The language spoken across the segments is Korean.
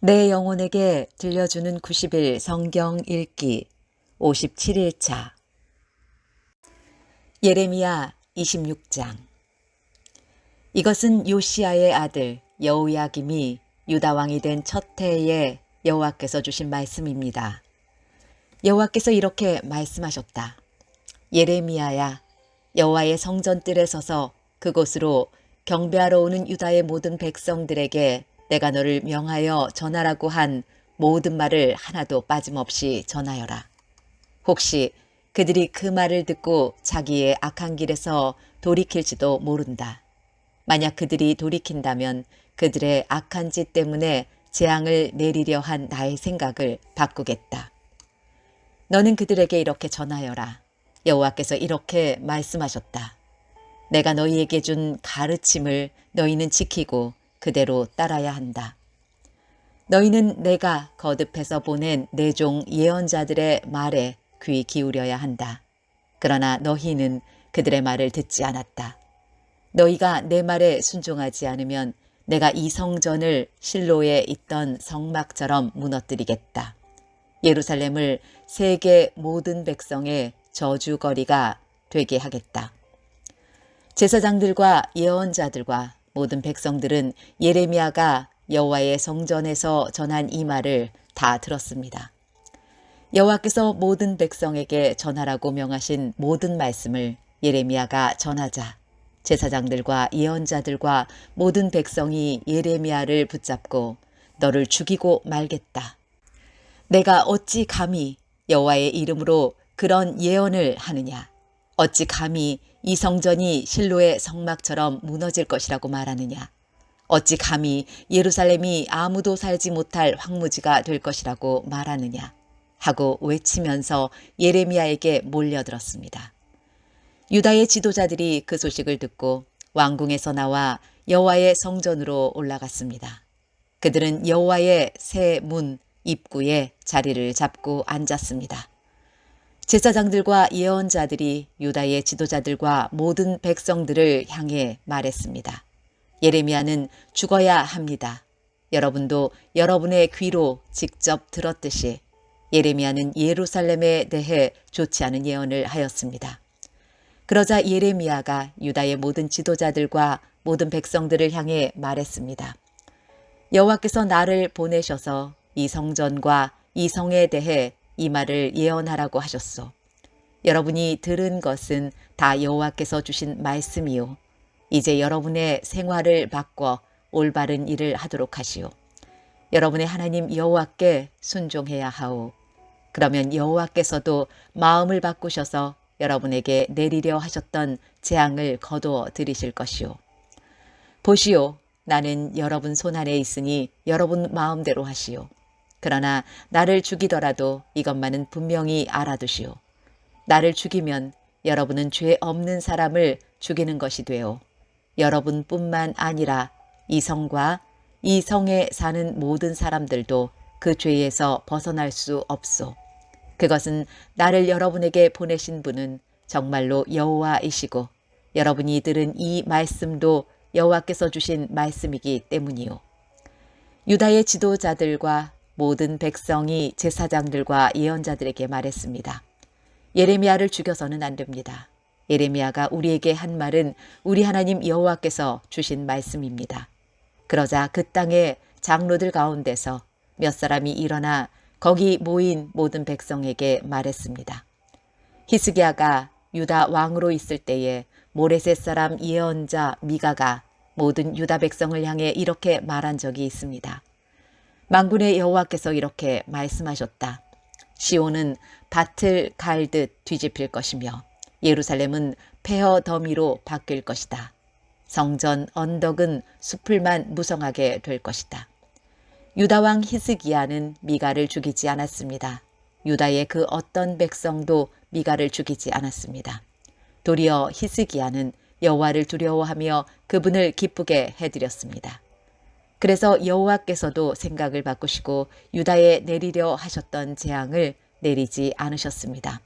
내 영혼에게 들려주는 90일 성경 읽기 57일차 예레미야 26장. 이것은 요시야의 아들 여호야김이 유다 왕이 된 첫 해에 여호와께서 주신 말씀입니다. 여호와께서 이렇게 말씀하셨다. 예레미야야, 여호와의 성전뜰에 서서 그곳으로 경배하러 오는 유다의 모든 백성들에게 내가 너를 명하여 전하라고 한 모든 말을 하나도 빠짐없이 전하여라. 혹시 그들이 그 말을 듣고 자기의 악한 길에서 돌이킬지도 모른다. 만약 그들이 돌이킨다면 그들의 악한 짓 때문에 재앙을 내리려 한 나의 생각을 바꾸겠다. 너는 그들에게 이렇게 전하여라. 여호와께서 이렇게 말씀하셨다. 내가 너희에게 준 가르침을 너희는 지키고 그대로 따라야 한다. 너희는 내가 거듭해서 보낸 내 종 예언자들의 말에 귀 기울여야 한다. 그러나 너희는 그들의 말을 듣지 않았다. 너희가 내 말에 순종하지 않으면 내가 이 성전을 실로에 있던 성막처럼 무너뜨리겠다. 예루살렘을 세계 모든 백성의 저주거리가 되게 하겠다. 제사장들과 예언자들과 모든 백성들은 예레미야가 여호와의 성전에서 전한 이 말을 다 들었습니다. 여호와께서 모든 백성에게 전하라고 명하신 모든 말씀을 예레미야가 전하자 제사장들과 예언자들과 모든 백성이 예레미야를 붙잡고 너를 죽이고 말겠다. 내가 어찌 감히 여호와의 이름으로 그런 예언을 하느냐? 어찌 감히 이 성전이 실로의 성막처럼 무너질 것이라고 말하느냐? 어찌 감히 예루살렘이 아무도 살지 못할 황무지가 될 것이라고 말하느냐? 하고 외치면서 예레미야에게 몰려들었습니다. 유다의 지도자들이 그 소식을 듣고 왕궁에서 나와 여호와의 성전으로 올라갔습니다. 그들은 여호와의 새 문 입구에 자리를 잡고 앉았습니다. 제사장들과 예언자들이 유다의 지도자들과 모든 백성들을 향해 말했습니다. 예레미야는 죽어야 합니다. 여러분도 여러분의 귀로 직접 들었듯이 예레미야는 예루살렘에 대해 좋지 않은 예언을 하였습니다. 그러자 예레미야가 유다의 모든 지도자들과 모든 백성들을 향해 말했습니다. 여호와께서 나를 보내셔서 이 성전과 이 성에 대해 이 말을 예언하라고 하셨소. 여러분이 들은 것은 다 여호와께서 주신 말씀이요. 이제 여러분의 생활을 바꿔 올바른 일을 하도록 하시오. 여러분의 하나님 여호와께 순종해야 하오. 그러면 여호와께서도 마음을 바꾸셔서 여러분에게 내리려 하셨던 재앙을 거두어 들이실 것이오. 보시오. 나는 여러분 손안에 있으니 여러분 마음대로 하시오. 그러나 나를 죽이더라도 이것만은 분명히 알아두시오. 나를 죽이면 여러분은 죄 없는 사람을 죽이는 것이 되오. 여러분뿐만 아니라 이 성과 이 성에 사는 모든 사람들도 그 죄에서 벗어날 수 없소. 그것은 나를 여러분에게 보내신 분은 정말로 여호와이시고 여러분이 들은 이 말씀도 여호와께서 주신 말씀이기 때문이요. 유다의 지도자들과 모든 백성이 제사장들과 예언자들에게 말했습니다. 예레미야를 죽여서는 안 됩니다. 예레미야가 우리에게 한 말은 우리 하나님 여호와께서 주신 말씀입니다. 그러자 그 땅의 장로들 가운데서 몇 사람이 일어나 거기 모인 모든 백성에게 말했습니다. 히스기야가 유다 왕으로 있을 때에 모레셋 사람 예언자 미가가 모든 유다 백성을 향해 이렇게 말한 적이 있습니다. 만군의 여호와께서 이렇게 말씀하셨다. 시온은 밭을 갈듯 뒤집힐 것이며 예루살렘은 폐허 더미로 바뀔 것이다. 성전 언덕은 숲을만 무성하게 될 것이다. 유다 왕 히스기야는 미가를 죽이지 않았습니다. 유다의 그 어떤 백성도 미가를 죽이지 않았습니다. 도리어 히스기야는 여호와를 두려워하며 그분을 기쁘게 해드렸습니다. 그래서 여호와께서도 생각을 바꾸시고 유다에 내리려 하셨던 재앙을 내리지 않으셨습니다.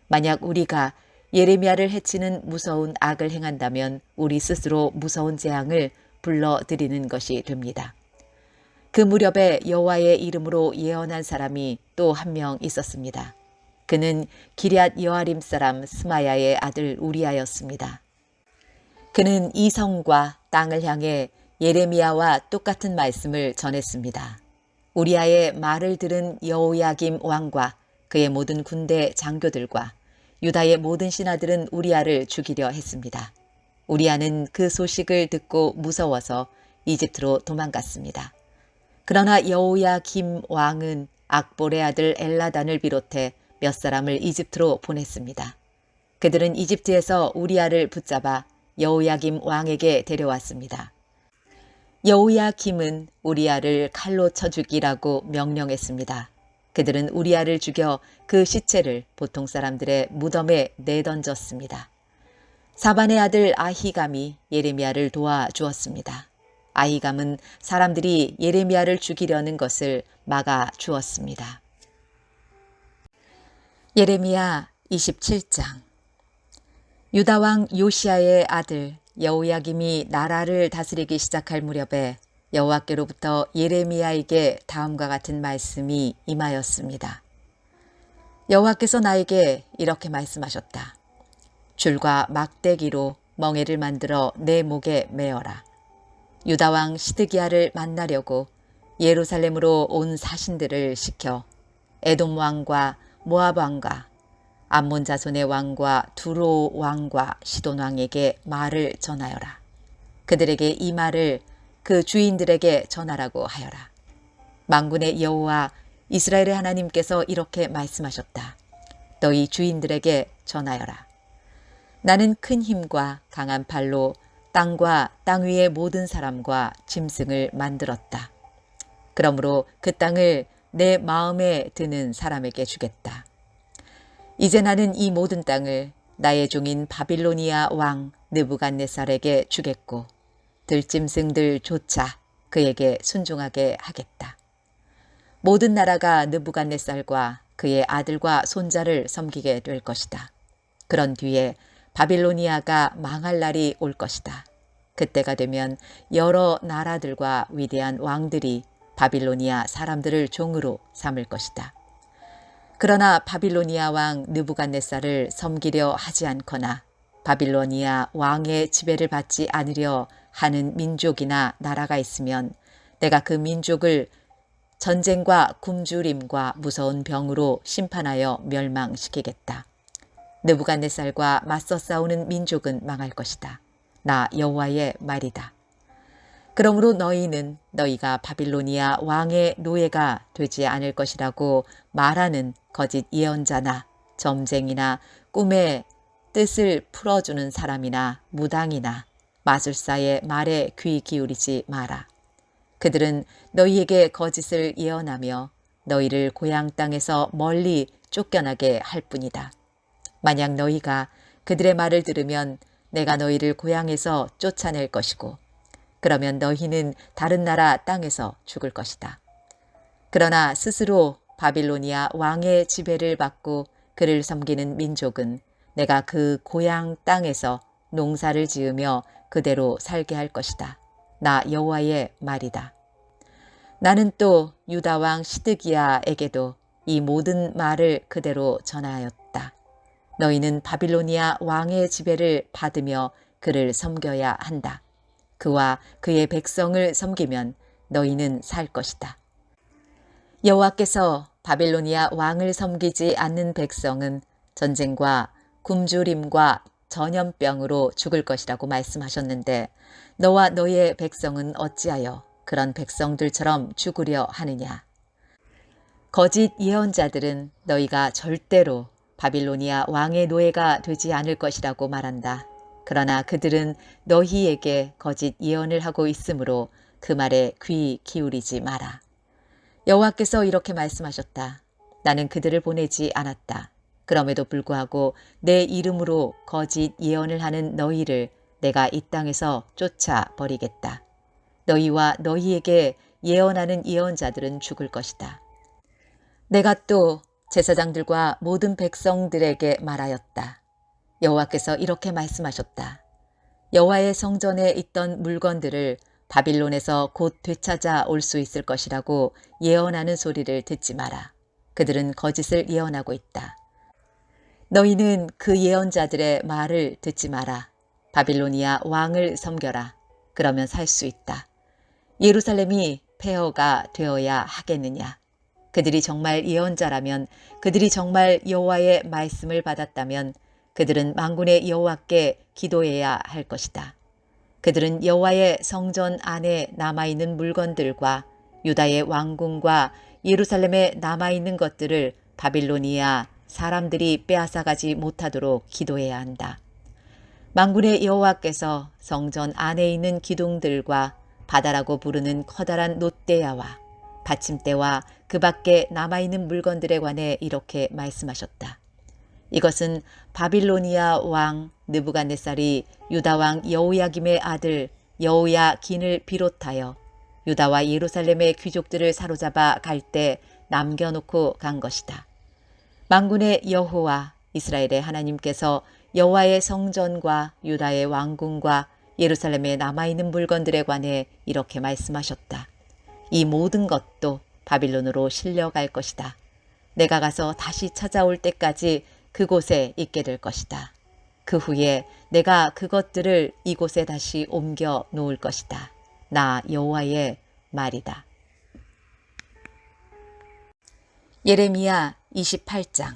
만약 우리가 예레미야를 해치는 무서운 악을 행한다면 우리 스스로 무서운 재앙을 불러들이는 것이 됩니다. 그 무렵에 여호와의 이름으로 예언한 사람이 또 한 명 있었습니다. 그는 기럇 여아림 사람 스마야의 아들 우리아였습니다. 그는 이 성과 땅을 향해 예레미야와 똑같은 말씀을 전했습니다. 우리아의 말을 들은 여호야김 왕과 그의 모든 군대 장교들과 유다의 모든 신하들은 우리아를 죽이려 했습니다. 우리아는 그 소식을 듣고 무서워서 이집트로 도망갔습니다. 그러나 여호야김 왕은 악볼의 아들 엘라단을 비롯해 몇 사람을 이집트로 보냈습니다. 그들은 이집트에서 우리아를 붙잡아 여호야김 왕에게 데려왔습니다. 여호야김은 우리아를 칼로 쳐 죽이라고 명령했습니다. 그들은 우리아를 죽여 그 시체를 보통 사람들의 무덤에 내던졌습니다. 사반의 아들 아히감이 예레미야를 도와주었습니다. 아히감은 사람들이 예레미야를 죽이려는 것을 막아 주었습니다. 예레미야 27장. 유다왕 요시야의 아들 여호야김이 나라를 다스리기 시작할 무렵에 여호와께로부터 예레미야에게 다음과 같은 말씀이 임하였습니다. 여호와께서 나에게 이렇게 말씀하셨다. 줄과 막대기로 멍에를 만들어 내 목에 메어라. 유다왕 시드기야를 만나려고 예루살렘으로 온 사신들을 시켜 에돔 왕과 모압 왕과 암몬 자손의 왕과 두로 왕과 시돈 왕에게 말을 전하여라. 그들에게 이 말을 그 주인들에게 전하라고 하여라. 만군의 여호와 이스라엘의 하나님께서 이렇게 말씀하셨다. 너희 주인들에게 전하여라. 나는 큰 힘과 강한 팔로 땅과 땅 위의 모든 사람과 짐승을 만들었다. 그러므로 그 땅을 내 마음에 드는 사람에게 주겠다. 이제 나는 이 모든 땅을 나의 종인 바빌로니아 왕 느부갓네살에게 주겠고 들짐승들조차 그에게 순종하게 하겠다. 모든 나라가 느부갓네살과 그의 아들과 손자를 섬기게 될 것이다. 그런 뒤에 바빌로니아가 망할 날이 올 것이다. 그때가 되면 여러 나라들과 위대한 왕들이 바빌로니아 사람들을 종으로 삼을 것이다. 그러나 바빌로니아 왕 느부갓네살을 섬기려 하지 않거나 바빌로니아 왕의 지배를 받지 않으려 하는 민족이나 나라가 있으면 내가 그 민족을 전쟁과 굶주림과 무서운 병으로 심판하여 멸망시키겠다. 느부갓네살과 맞서 싸우는 민족은 망할 것이다. 나 여호와의 말이다. 그러므로 너희는 너희가 바빌로니아 왕의 노예가 되지 않을 것이라고 말하는 거짓 예언자나 점쟁이나 꿈의 뜻을 풀어주는 사람이나 무당이나 마술사의 말에 귀 기울이지 마라. 그들은 너희에게 거짓을 예언하며 너희를 고향 땅에서 멀리 쫓겨나게 할 뿐이다. 만약 너희가 그들의 말을 들으면 내가 너희를 고향에서 쫓아낼 것이고 그러면 너희는 다른 나라 땅에서 죽을 것이다. 그러나 스스로 바빌로니아 왕의 지배를 받고 그를 섬기는 민족은 내가 그 고향 땅에서 농사를 지으며 그대로 살게 할 것이다. 나 여호와의 말이다. 나는 또 유다 왕 시드기야에게도 이 모든 말을 그대로 전하였다. 너희는 바빌로니아 왕의 지배를 받으며 그를 섬겨야 한다. 그와 그의 백성을 섬기면 너희는 살 것이다. 여호와께서 바빌로니아 왕을 섬기지 않는 백성은 전쟁과 굶주림과 전염병으로 죽을 것이라고 말씀하셨는데 너와 너의 백성은 어찌하여 그런 백성들처럼 죽으려 하느냐. 거짓 예언자들은 너희가 절대로 바빌로니아 왕의 노예가 되지 않을 것이라고 말한다. 그러나 그들은 너희에게 거짓 예언을 하고 있으므로 그 말에 귀 기울이지 마라. 여호와께서 이렇게 말씀하셨다. 나는 그들을 보내지 않았다. 그럼에도 불구하고 내 이름으로 거짓 예언을 하는 너희를 내가 이 땅에서 쫓아버리겠다. 너희와 너희에게 예언하는 예언자들은 죽을 것이다. 내가 또 제사장들과 모든 백성들에게 말하였다. 여호와께서 이렇게 말씀하셨다. 여호와의 성전에 있던 물건들을 바빌론에서 곧 되찾아 올 수 있을 것이라고 예언하는 소리를 듣지 마라. 그들은 거짓을 예언하고 있다. 너희는 그 예언자들의 말을 듣지 마라. 바빌로니아 왕을 섬겨라. 그러면 살 수 있다. 예루살렘이 폐허가 되어야 하겠느냐. 그들이 정말 예언자라면, 그들이 정말 여호와의 말씀을 받았다면 그들은 만군의 여호와께 기도해야 할 것이다. 그들은 여호와의 성전 안에 남아있는 물건들과 유다의 왕궁과 예루살렘에 남아있는 것들을 바빌로니아 사람들이 빼앗아가지 못하도록 기도해야 한다. 만군의 여호와께서 성전 안에 있는 기둥들과 바다라고 부르는 커다란 놋대야와 받침대와 그 밖에 남아있는 물건들에 관해 이렇게 말씀하셨다. 이것은 바빌로니아 왕 느부갓네살이 유다 왕 여호야김의 아들 여호야긴을 비롯하여 유다와 예루살렘의 귀족들을 사로잡아 갈 때 남겨놓고 간 것이다. 만군의 여호와 이스라엘의 하나님께서 여호와의 성전과 유다의 왕궁과 예루살렘에 남아있는 물건들에 관해 이렇게 말씀하셨다. 이 모든 것도 바빌론으로 실려갈 것이다. 내가 가서 다시 찾아올 때까지 그곳에 있게 될 것이다. 그 후에 내가 그것들을 이곳에 다시 옮겨 놓을 것이다. 나 여호와의 말이다. 예레미야 28장.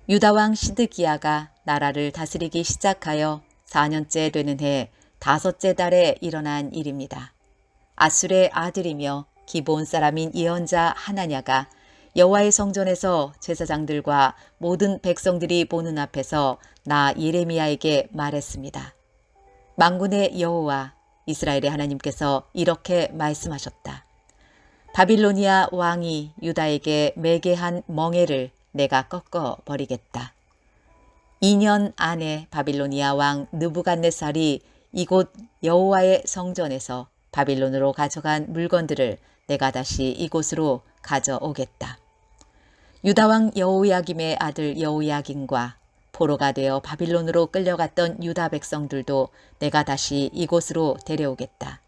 유다왕 시드기야가 나라를 다스리기 시작하여 4년째 되는 해 5째 달에 일어난 일입니다. 아술의 아들이며 기브온 사람인 예언자 하나냐가 여호와의 성전에서 제사장들과 모든 백성들이 보는 앞에서 나 예레미야에게 말했습니다. 만군의 여호와 이스라엘의 하나님께서 이렇게 말씀하셨다. 바빌로니아 왕이 유다에게 매게 한 멍에를 내가 꺾어 버리겠다. 2년 안에 바빌로니아 왕 느부갓네살이 이곳 여호와의 성전에서 바빌론으로 가져간 물건들을 내가 다시 이곳으로 가져오겠다. 유다 왕 여호야김의 아들 여호야긴과 포로가 되어 바빌론으로 끌려갔던 유다 백성들도 내가 다시 이곳으로 데려오겠다.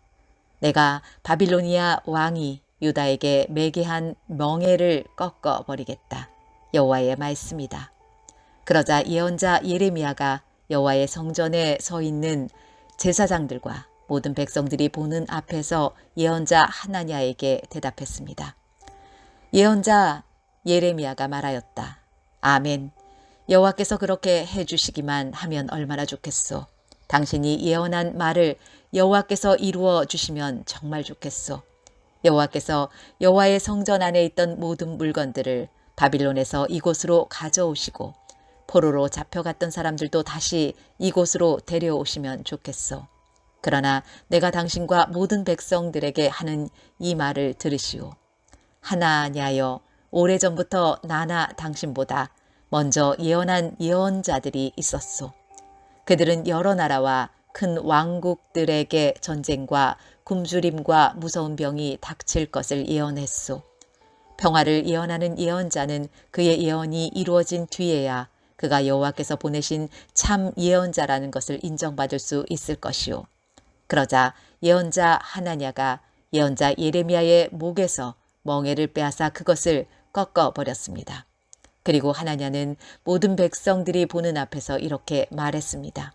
내가 바빌로니아 왕이 유다에게 매게 한 멍에를 꺾어 버리겠다. 여호와의 말씀이다. 그러자 예언자 예레미야가 여호와의 성전에 서 있는 제사장들과 모든 백성들이 보는 앞에서 예언자 하나냐에게 대답했습니다. 예언자 예레미야가 말하였다. 아멘. 여호와께서 그렇게 해주시기만 하면 얼마나 좋겠소. 당신이 예언한 말을 여호와께서 이루어 주시면 정말 좋겠소. 여호와께서 여호와의 성전 안에 있던 모든 물건들을 바빌론에서 이곳으로 가져오시고 포로로 잡혀갔던 사람들도 다시 이곳으로 데려오시면 좋겠소. 그러나 내가 당신과 모든 백성들에게 하는 이 말을 들으시오. 하나냐여, 오래전부터 나나 당신보다 먼저 예언한 예언자들이 있었소. 그들은 여러 나라와 큰 왕국들에게 전쟁과 굶주림과 무서운 병이 닥칠 것을 예언했소. 평화를 예언하는 예언자는 그의 예언이 이루어진 뒤에야 그가 여호와께서 보내신 참 예언자라는 것을 인정받을 수 있을 것이오. 그러자 예언자 하나냐가 예언자 예레미야의 목에서 멍에를 빼앗아 그것을 꺾어버렸습니다. 그리고 하나냐는 모든 백성들이 보는 앞에서 이렇게 말했습니다.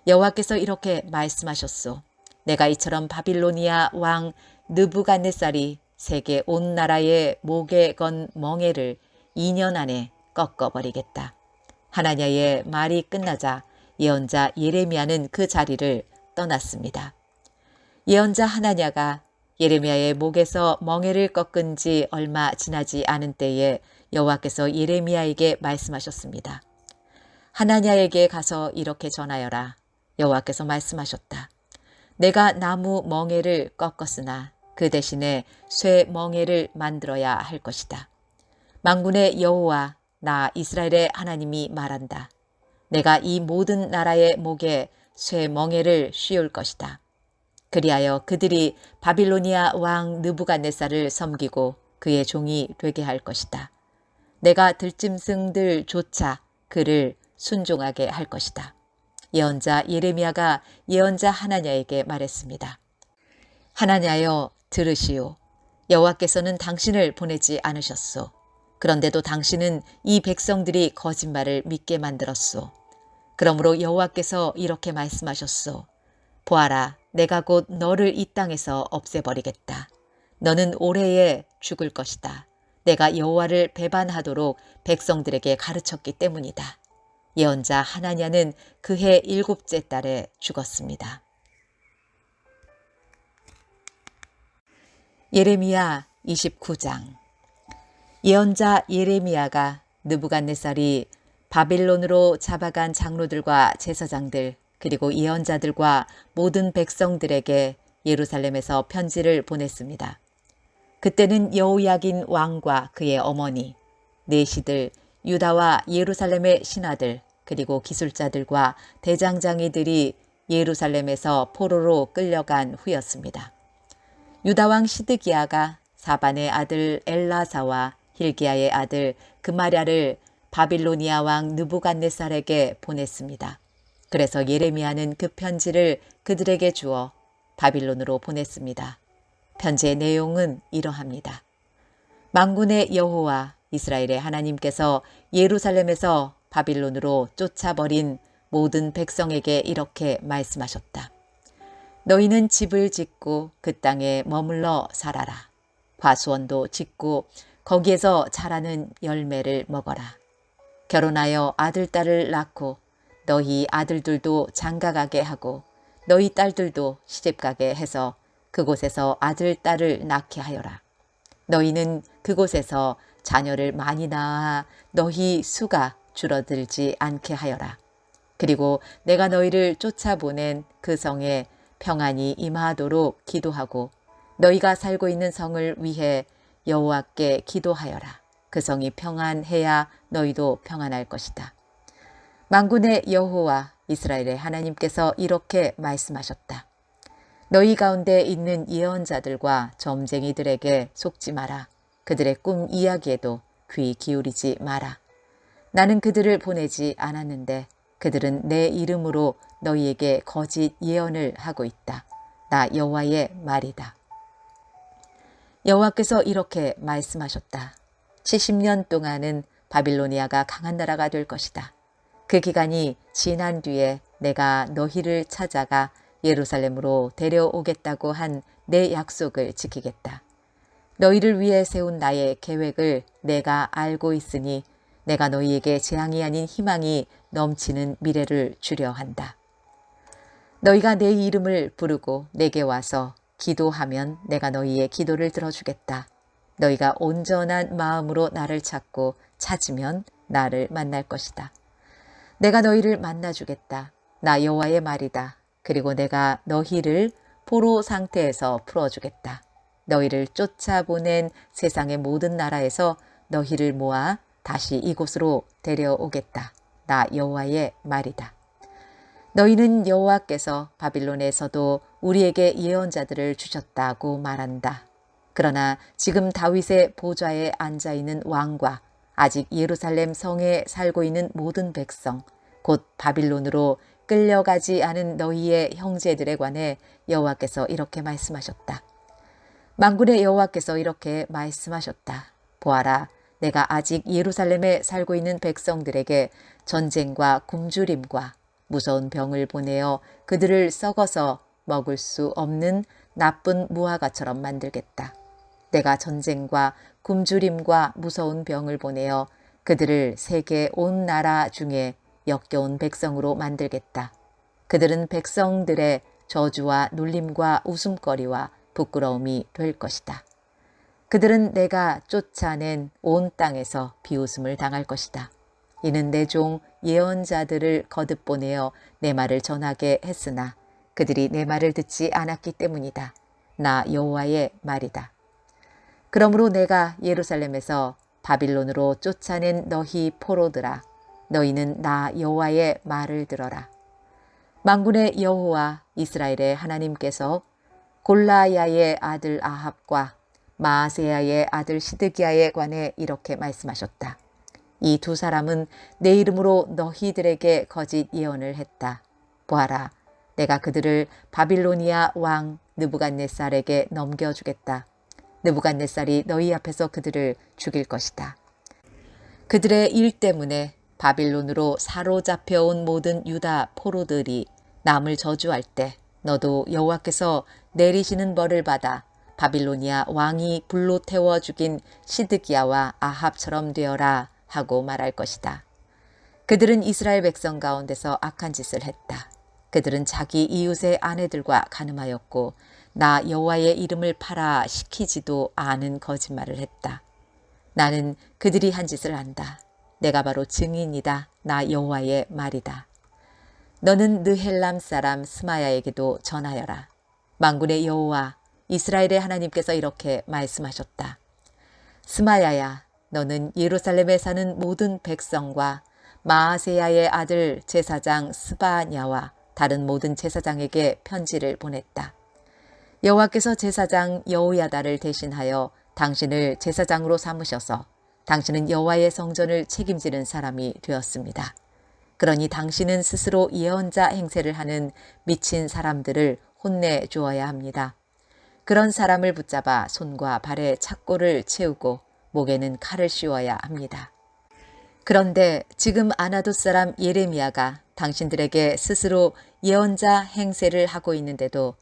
여호와께서 이렇게 말씀하셨소. 내가 이처럼 바빌로니아 왕 느부갓네살이 세계 온 나라의 목에 건 멍에를 2년 안에 꺾어버리겠다. 하나냐의 말이 끝나자 예언자 예레미야는 그 자리를 떠났습니다. 예언자 하나냐가 예레미야의 목에서 멍에를 꺾은 지 얼마 지나지 않은 때에 여호와께서 예레미야에게 말씀하셨습니다. 하나냐에게 가서 이렇게 전하여라. 여호와께서 말씀하셨다. 내가 나무 멍에를 꺾었으나 그 대신에 쇠 멍에를 만들어야 할 것이다. 만군의 여호와 나 이스라엘의 하나님이 말한다. 내가 이 모든 나라의 목에 쇠 멍에를 씌울 것이다. 그리하여 그들이 바빌로니아 왕 느부갓네살을 섬기고 그의 종이 되게 할 것이다. 내가 들짐승들조차 그를 순종하게 할 것이다. 예언자 예레미야가 예언자 하나냐에게 말했습니다. 하나냐여 들으시오. 여호와께서는 당신을 보내지 않으셨소. 그런데도 당신은 이 백성들이 거짓말을 믿게 만들었소. 그러므로 여호와께서 이렇게 말씀하셨소. 보아라, 내가 곧 너를 이 땅에서 없애버리겠다. 너는 올해에 죽을 것이다. 내가 여호와를 배반하도록 백성들에게 가르쳤기 때문이다. 예언자 하나냐는 그해 7째 달에 죽었습니다. 예레미야 29장. 예언자 예레미야가 느부갓네살이 바빌론으로 잡아간 장로들과 제사장들 그리고 예언자들과 모든 백성들에게 예루살렘에서 편지를 보냈습니다. 그때는 여호야긴 왕과 그의 어머니, 내시들, 유다와 예루살렘의 신하들 그리고 기술자들과 대장장이들이 예루살렘에서 포로로 끌려간 후였습니다. 유다왕 시드기야가 사반의 아들 엘라사와 힐기야의 아들 그마랴를 바빌로니아 왕 느부갓네살에게 보냈습니다. 그래서 예레미야는 그 편지를 그들에게 주어 바빌론으로 보냈습니다. 편지의 내용은 이러합니다. 만군의 여호와 이스라엘의 하나님께서 예루살렘에서 바빌론으로 쫓아버린 모든 백성에게 이렇게 말씀하셨다. 너희는 집을 짓고 그 땅에 머물러 살아라. 과수원도 짓고 거기에서 자라는 열매를 먹어라. 결혼하여 아들, 딸을 낳고 너희 아들들도 장가가게 하고 너희 딸들도 시집가게 해서 그곳에서 아들, 딸을 낳게 하여라. 너희는 그곳에서 자녀를 많이 낳아 너희 수가 줄어들지 않게 하여라. 그리고 내가 너희를 쫓아보낸 그 성에 평안이 임하도록 기도하고 너희가 살고 있는 성을 위해 여호와께 기도하여라. 그 성이 평안해야 너희도 평안할 것이다. 만군의 여호와 이스라엘의 하나님께서 이렇게 말씀하셨다. 너희 가운데 있는 예언자들과 점쟁이들에게 속지 마라. 그들의 꿈 이야기에도 귀 기울이지 마라. 나는 그들을 보내지 않았는데 그들은 내 이름으로 너희에게 거짓 예언을 하고 있다. 나 여호와의 말이다. 여호와께서 이렇게 말씀하셨다. 70년 동안은 바빌로니아가 강한 나라가 될 것이다. 그 기간이 지난 뒤에 내가 너희를 찾아가 예루살렘으로 데려오겠다고 한 내 약속을 지키겠다. 너희를 위해 세운 나의 계획을 내가 알고 있으니 내가 너희에게 재앙이 아닌 희망이 넘치는 미래를 주려 한다. 너희가 내 이름을 부르고 내게 와서 기도하면 내가 너희의 기도를 들어주겠다. 너희가 온전한 마음으로 나를 찾고 찾으면 나를 만날 것이다. 내가 너희를 만나주겠다. 나 여호와의 말이다. 그리고 내가 너희를 포로 상태에서 풀어주겠다. 너희를 쫓아보낸 세상의 모든 나라에서 너희를 모아 다시 이곳으로 데려오겠다. 나 여호와의 말이다. 너희는 여호와께서 바빌론에서도 우리에게 예언자들을 주셨다고 말한다. 그러나 지금 다윗의 보좌에 앉아있는 왕과 아직 예루살렘 성에 살고 있는 모든 백성, 곧 바빌론으로 끌려가지 않은 너희의 형제들에 관해 여호와께서 이렇게 말씀하셨다. 만군의 여호와께서 이렇게 말씀하셨다. 보아라, 내가 아직 예루살렘에 살고 있는 백성들에게 전쟁과 굶주림과 무서운 병을 보내어 그들을 썩어서 먹을 수 없는 나쁜 무화과처럼 만들겠다. 내가 전쟁과 굶주림과 무서운 병을 보내어 그들을 세계 온 나라 중에 역겨운 백성으로 만들겠다. 그들은 백성들의 저주와 놀림과 웃음거리와 부끄러움이 될 것이다. 그들은 내가 쫓아낸 온 땅에서 비웃음을 당할 것이다. 이는 내 종 예언자들을 거듭 보내어 내 말을 전하게 했으나 그들이 내 말을 듣지 않았기 때문이다. 나 여호와의 말이다. 그러므로 내가 예루살렘에서 바빌론으로 쫓아낸 너희 포로들아, 너희는 나 여호와의 말을 들어라. 만군의 여호와 이스라엘의 하나님께서 골라야의 아들 아합과 마아세야의 아들 시드기야에 관해 이렇게 말씀하셨다. 이 두 사람은 내 이름으로 너희들에게 거짓 예언을 했다. 보아라, 내가 그들을 바빌로니아 왕 느부갓네살에게 넘겨주겠다. 느부갓네살이 너희 앞에서 그들을 죽일 것이다. 그들의 일 때문에 바빌론으로 사로잡혀온 모든 유다 포로들이 남을 저주할 때 너도 여호와께서 내리시는 벌을 받아 바빌로니아 왕이 불로 태워 죽인 시드기야와 아합처럼 되어라 하고 말할 것이다. 그들은 이스라엘 백성 가운데서 악한 짓을 했다. 그들은 자기 이웃의 아내들과 간음하였고 나 여호와의 이름을 팔아 시키지도 않은 거짓말을 했다. 나는 그들이 한 짓을 안다. 내가 바로 증인이다. 나 여호와의 말이다. 너는 느헬람 사람 스마야에게도 전하여라. 만군의 여호와 이스라엘의 하나님께서 이렇게 말씀하셨다. 스마야야, 너는 예루살렘에 사는 모든 백성과 마아세야의 아들 제사장 스바냐와 다른 모든 제사장에게 편지를 보냈다. 여호와께서 제사장 여호야다를 대신하여 당신을 제사장으로 삼으셔서 당신은 여호와의 성전을 책임지는 사람이 되었습니다. 그러니 당신은 스스로 예언자 행세를 하는 미친 사람들을 혼내 주어야 합니다. 그런 사람을 붙잡아 손과 발에 착고를 채우고 목에는 칼을 씌워야 합니다. 그런데 지금 아나돗 사람 예레미야가 당신들에게 스스로 예언자 행세를 하고 있는데도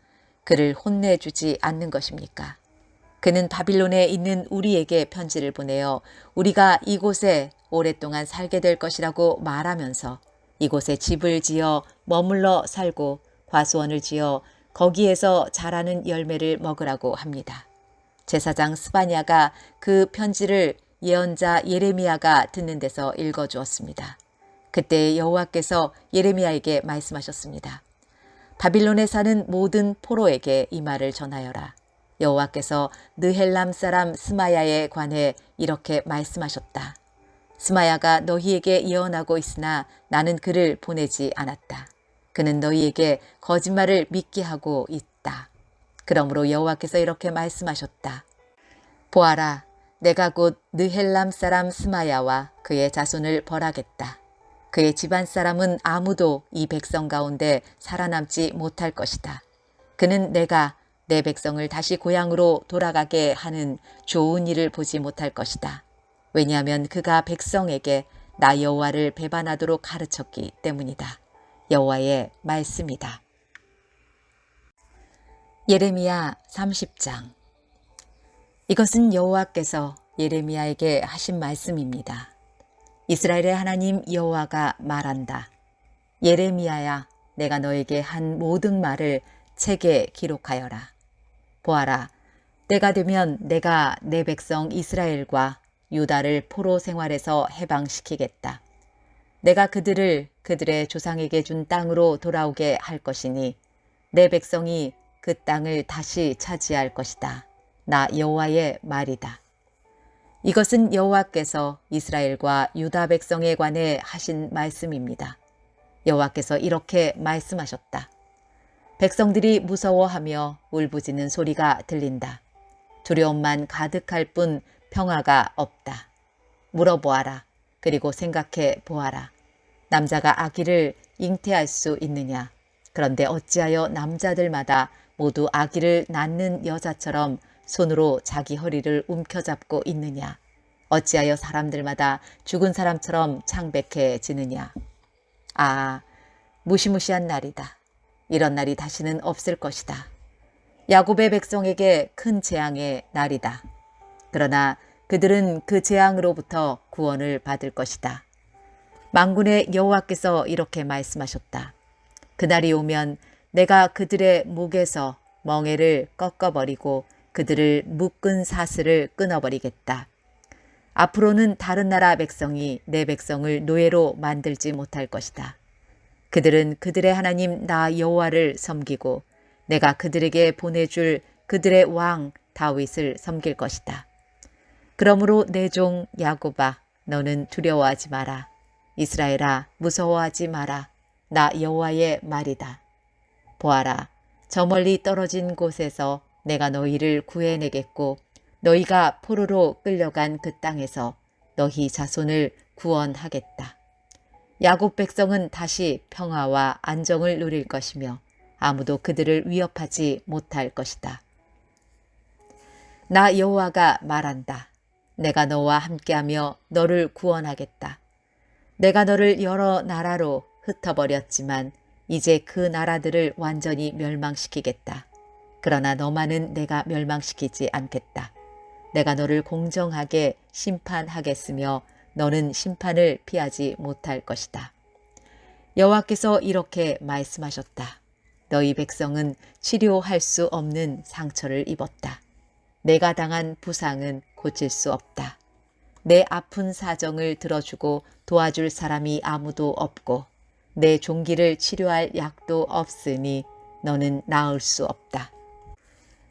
그를 혼내주지 않는 것입니까? 그는 바빌론에 있는 우리에게 편지를 보내어 우리가 이곳에 오랫동안 살게 될 것이라고 말하면서 이곳에 집을 지어 머물러 살고 과수원을 지어 거기에서 자라는 열매를 먹으라고 합니다. 제사장 스바냐가 그 편지를 예언자 예레미야가 듣는 데서 읽어주었습니다. 그때 여호와께서 예레미야에게 말씀하셨습니다. 바빌론에 사는 모든 포로에게 이 말을 전하여라. 여호와께서 느헬람 사람 스마야에 관해 이렇게 말씀하셨다. 스마야가 너희에게 예언하고 있으나 나는 그를 보내지 않았다. 그는 너희에게 거짓말을 믿게 하고 있다. 그러므로 여호와께서 이렇게 말씀하셨다. 보아라, 내가 곧 느헬람 사람 스마야와 그의 자손을 벌하겠다. 그의 집안 사람은 아무도 이 백성 가운데 살아남지 못할 것이다. 그는 내가 내 백성을 다시 고향으로 돌아가게 하는 좋은 일을 보지 못할 것이다. 왜냐하면 그가 백성에게 나 여호와를 배반하도록 가르쳤기 때문이다. 여호와의 말씀이다. 예레미야 30장. 이것은 여호와께서 예레미야에게 하신 말씀입니다. 이스라엘의 하나님 여호와가 말한다. 예레미야야, 내가 너에게 한 모든 말을 책에 기록하여라. 보아라, 때가 되면 내가 내 백성 이스라엘과 유다를 포로 생활에서 해방시키겠다. 내가 그들을 그들의 조상에게 준 땅으로 돌아오게 할 것이니 내 백성이 그 땅을 다시 차지할 것이다. 나 여호와의 말이다. 이것은 여호와께서 이스라엘과 유다 백성에 관해 하신 말씀입니다. 여호와께서 이렇게 말씀하셨다. 백성들이 무서워하며 울부짖는 소리가 들린다. 두려움만 가득할 뿐 평화가 없다. 물어보아라. 그리고 생각해 보아라. 남자가 아기를 잉태할 수 있느냐? 그런데 어찌하여 남자들마다 모두 아기를 낳는 여자처럼 손으로 자기 허리를 움켜잡고 있느냐? 어찌하여 사람들마다 죽은 사람처럼 창백해지느냐? 아, 무시무시한 날이다. 이런 날이 다시는 없을 것이다. 야곱의 백성에게 큰 재앙의 날이다. 그러나 그들은 그 재앙으로부터 구원을 받을 것이다. 만군의 여호와께서 이렇게 말씀하셨다. 그날이 오면 내가 그들의 목에서 멍에를 꺾어버리고 그들을 묶은 사슬을 끊어버리겠다. 앞으로는 다른 나라 백성이 내 백성을 노예로 만들지 못할 것이다. 그들은 그들의 하나님 나 여호와를 섬기고 내가 그들에게 보내줄 그들의 왕 다윗을 섬길 것이다. 그러므로 내 종 야곱아, 너는 두려워하지 마라. 이스라엘아, 무서워하지 마라. 나 여호와의 말이다. 보아라, 저 멀리 떨어진 곳에서 내가 너희를 구해내겠고 너희가 포로로 끌려간 그 땅에서 너희 자손을 구원하겠다. 야곱 백성은 다시 평화와 안정을 누릴 것이며 아무도 그들을 위협하지 못할 것이다. 나 여호와가 말한다. 내가 너와 함께하며 너를 구원하겠다. 내가 너를 여러 나라로 흩어버렸지만 이제 그 나라들을 완전히 멸망시키겠다. 그러나 너만은 내가 멸망시키지 않겠다. 내가 너를 공정하게 심판하겠으며 너는 심판을 피하지 못할 것이다. 여호와께서 이렇게 말씀하셨다. 너희 백성은 치료할 수 없는 상처를 입었다. 내가 당한 부상은 고칠 수 없다. 내 아픈 사정을 들어주고 도와줄 사람이 아무도 없고 내 종기를 치료할 약도 없으니 너는 나을 수 없다.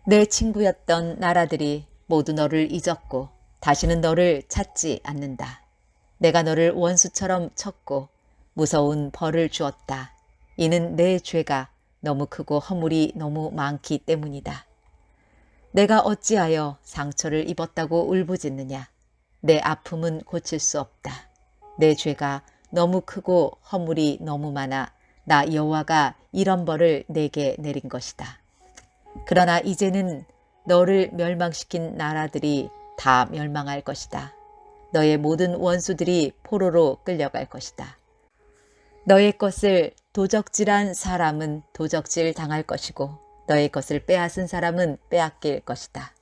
내 친구였던 나라들이 모두 너를 잊었고 다시는 너를 찾지 않는다. 내가 너를 원수처럼 쳤고 무서운 벌을 주었다. 이는 내 죄가 너무 크고 허물이 너무 많기 때문이다. 내가 어찌하여 상처를 입었다고 울부짖느냐. 내 아픔은 고칠 수 없다. 내 죄가 너무 크고 허물이 너무 많아 나 여호와가 이런 벌을 내게 내린 것이다. 그러나 이제는 너를 멸망시킨 나라들이 다 멸망할 것이다. 너의 모든 원수들이 포로로 끌려갈 것이다. 너의 것을 도적질한 사람은 도적질 당할 것이고 너의 것을 빼앗은 사람은 빼앗길 것이다.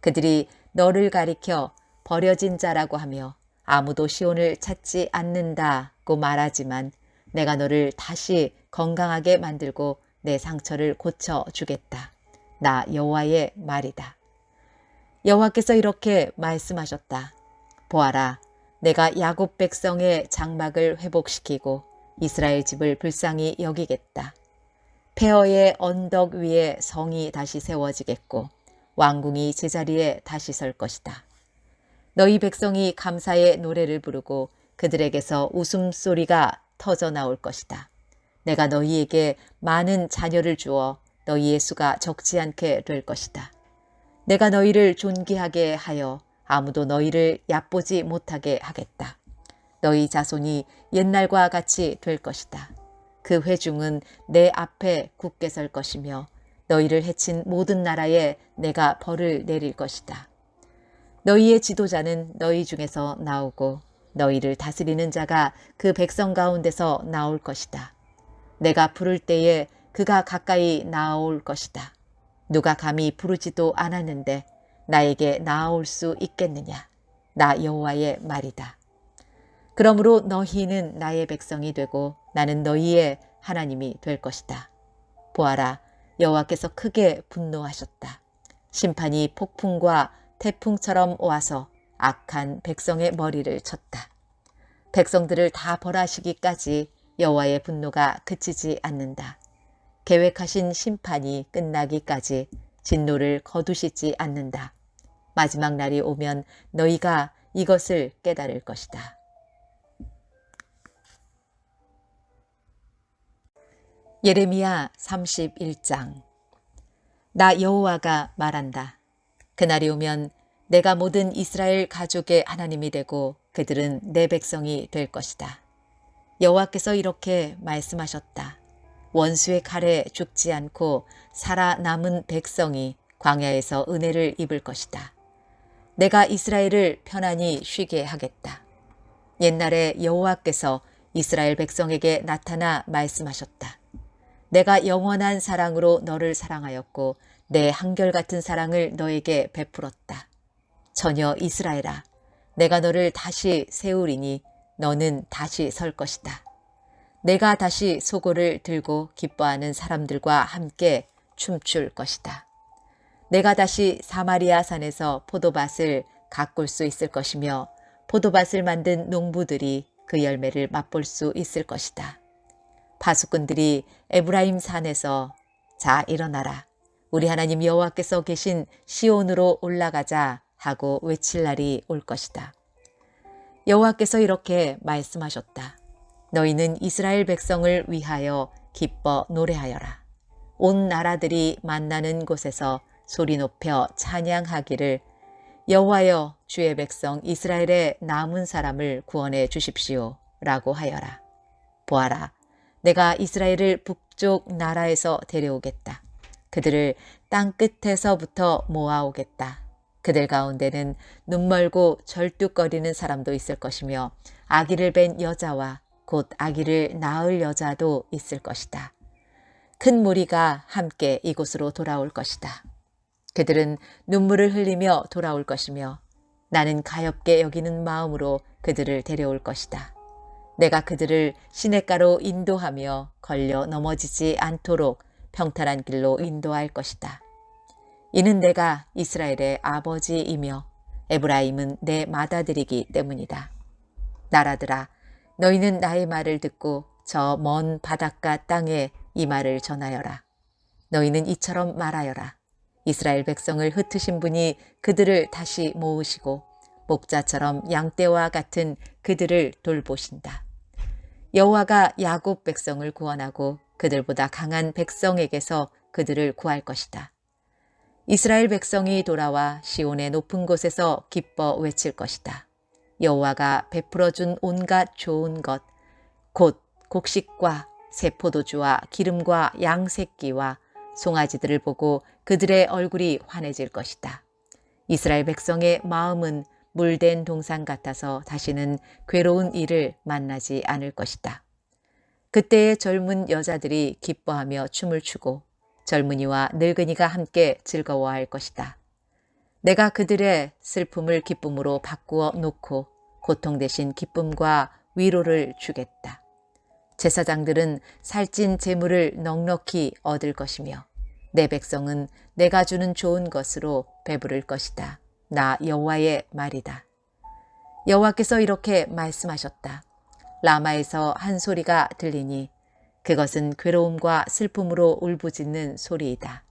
그들이 너를 가리켜 버려진 자라고 하며 아무도 시온을 찾지 않는다고 말하지만 내가 너를 다시 건강하게 만들고 내 상처를 고쳐주겠다. 나 여호와의 말이다. 여호와께서 이렇게 말씀하셨다. 보아라, 내가 야곱 백성의 장막을 회복시키고 이스라엘 집을 불쌍히 여기겠다. 페어의 언덕 위에 성이 다시 세워지겠고 왕궁이 제자리에 다시 설 것이다. 너희 백성이 감사의 노래를 부르고 그들에게서 웃음소리가 터져 나올 것이다. 내가 너희에게 많은 자녀를 주어 너희의 수가 적지 않게 될 것이다. 내가 너희를 존귀하게 하여 아무도 너희를 얕보지 못하게 하겠다. 너희 자손이 옛날과 같이 될 것이다. 그 회중은 내 앞에 굳게 설 것이며 너희를 해친 모든 나라에 내가 벌을 내릴 것이다. 너희의 지도자는 너희 중에서 나오고 너희를 다스리는 자가 그 백성 가운데서 나올 것이다. 내가 부를 때에 그가 가까이 나올 것이다. 누가 감히 부르지도 않았는데 나에게 나올 수 있겠느냐. 나 여호와의 말이다. 그러므로 너희는 나의 백성이 되고 나는 너희의 하나님이 될 것이다. 보아라, 여호와께서 크게 분노하셨다. 심판이 폭풍과 태풍처럼 와서 악한 백성의 머리를 쳤다. 백성들을 다 벌하시기까지 여호와의 분노가 그치지 않는다. 계획하신 심판이 끝나기까지 진노를 거두시지 않는다. 마지막 날이 오면 너희가 이것을 깨달을 것이다. 예레미야 31장. 나 여호와가 말한다. 그날이 오면 내가 모든 이스라엘 가족의 하나님이 되고 그들은 내 백성이 될 것이다. 여호와께서 이렇게 말씀하셨다. 원수의 칼에 죽지 않고 살아남은 백성이 광야에서 은혜를 입을 것이다. 내가 이스라엘을 편안히 쉬게 하겠다. 옛날에 여호와께서 이스라엘 백성에게 나타나 말씀하셨다. 내가 영원한 사랑으로 너를 사랑하였고 내 한결같은 사랑을 너에게 베풀었다. 처녀 이스라엘아, 내가 너를 다시 세우리니 너는 다시 설 것이다. 내가 다시 소고를 들고 기뻐하는 사람들과 함께 춤출 것이다. 내가 다시 사마리아 산에서 포도밭을 가꿀 수 있을 것이며 포도밭을 만든 농부들이 그 열매를 맛볼 수 있을 것이다. 파수꾼들이 에브라임 산에서 자 일어나라. 우리 하나님 여호와께서 계신 시온으로 올라가자 하고 외칠 날이 올 것이다. 여호와께서 이렇게 말씀하셨다. 너희는 이스라엘 백성을 위하여 기뻐 노래하여라. 온 나라들이 만나는 곳에서 소리 높여 찬양하기를 여호와여 주의 백성 이스라엘의 남은 사람을 구원해 주십시오 라고 하여라. 보아라, 내가 이스라엘을 북쪽 나라에서 데려오겠다. 그들을 땅 끝에서부터 모아오겠다. 그들 가운데는 눈멀고 절뚝거리는 사람도 있을 것이며 아기를 뵌 여자와 곧 아기를 낳을 여자도 있을 것이다. 큰 무리가 함께 이곳으로 돌아올 것이다. 그들은 눈물을 흘리며 돌아올 것이며 나는 가엾게 여기는 마음으로 그들을 데려올 것이다. 내가 그들을 시냇가로 인도하며 걸려 넘어지지 않도록 평탄한 길로 인도할 것이다. 이는 내가 이스라엘의 아버지이며 에브라임은 내 맏아들이기 때문이다. 나라들아, 너희는 나의 말을 듣고 저 먼 바닷가 땅에 이 말을 전하여라. 너희는 이처럼 말하여라. 이스라엘 백성을 흩으신 분이 그들을 다시 모으시고 목자처럼 양떼와 같은 그들을 돌보신다. 여호와가 야곱 백성을 구원하고 그들보다 강한 백성에게서 그들을 구할 것이다. 이스라엘 백성이 돌아와 시온의 높은 곳에서 기뻐 외칠 것이다. 여호와가 베풀어준 온갖 좋은 것, 곧 곡식과 새 포도주와 기름과 양 새끼와 송아지들을 보고 그들의 얼굴이 환해질 것이다. 이스라엘 백성의 마음은 물된 동산 같아서 다시는 괴로운 일을 만나지 않을 것이다. 그때의 젊은 여자들이 기뻐하며 춤을 추고 젊은이와 늙은이가 함께 즐거워할 것이다. 내가 그들의 슬픔을 기쁨으로 바꾸어 놓고 고통 대신 기쁨과 위로를 주겠다. 제사장들은 살찐 재물을 넉넉히 얻을 것이며 내 백성은 내가 주는 좋은 것으로 배부를 것이다. 나 여호와의 말이다. 여호와께서 이렇게 말씀하셨다. 라마에서 한 소리가 들리니 그것은 괴로움과 슬픔으로 울부짖는 소리이다.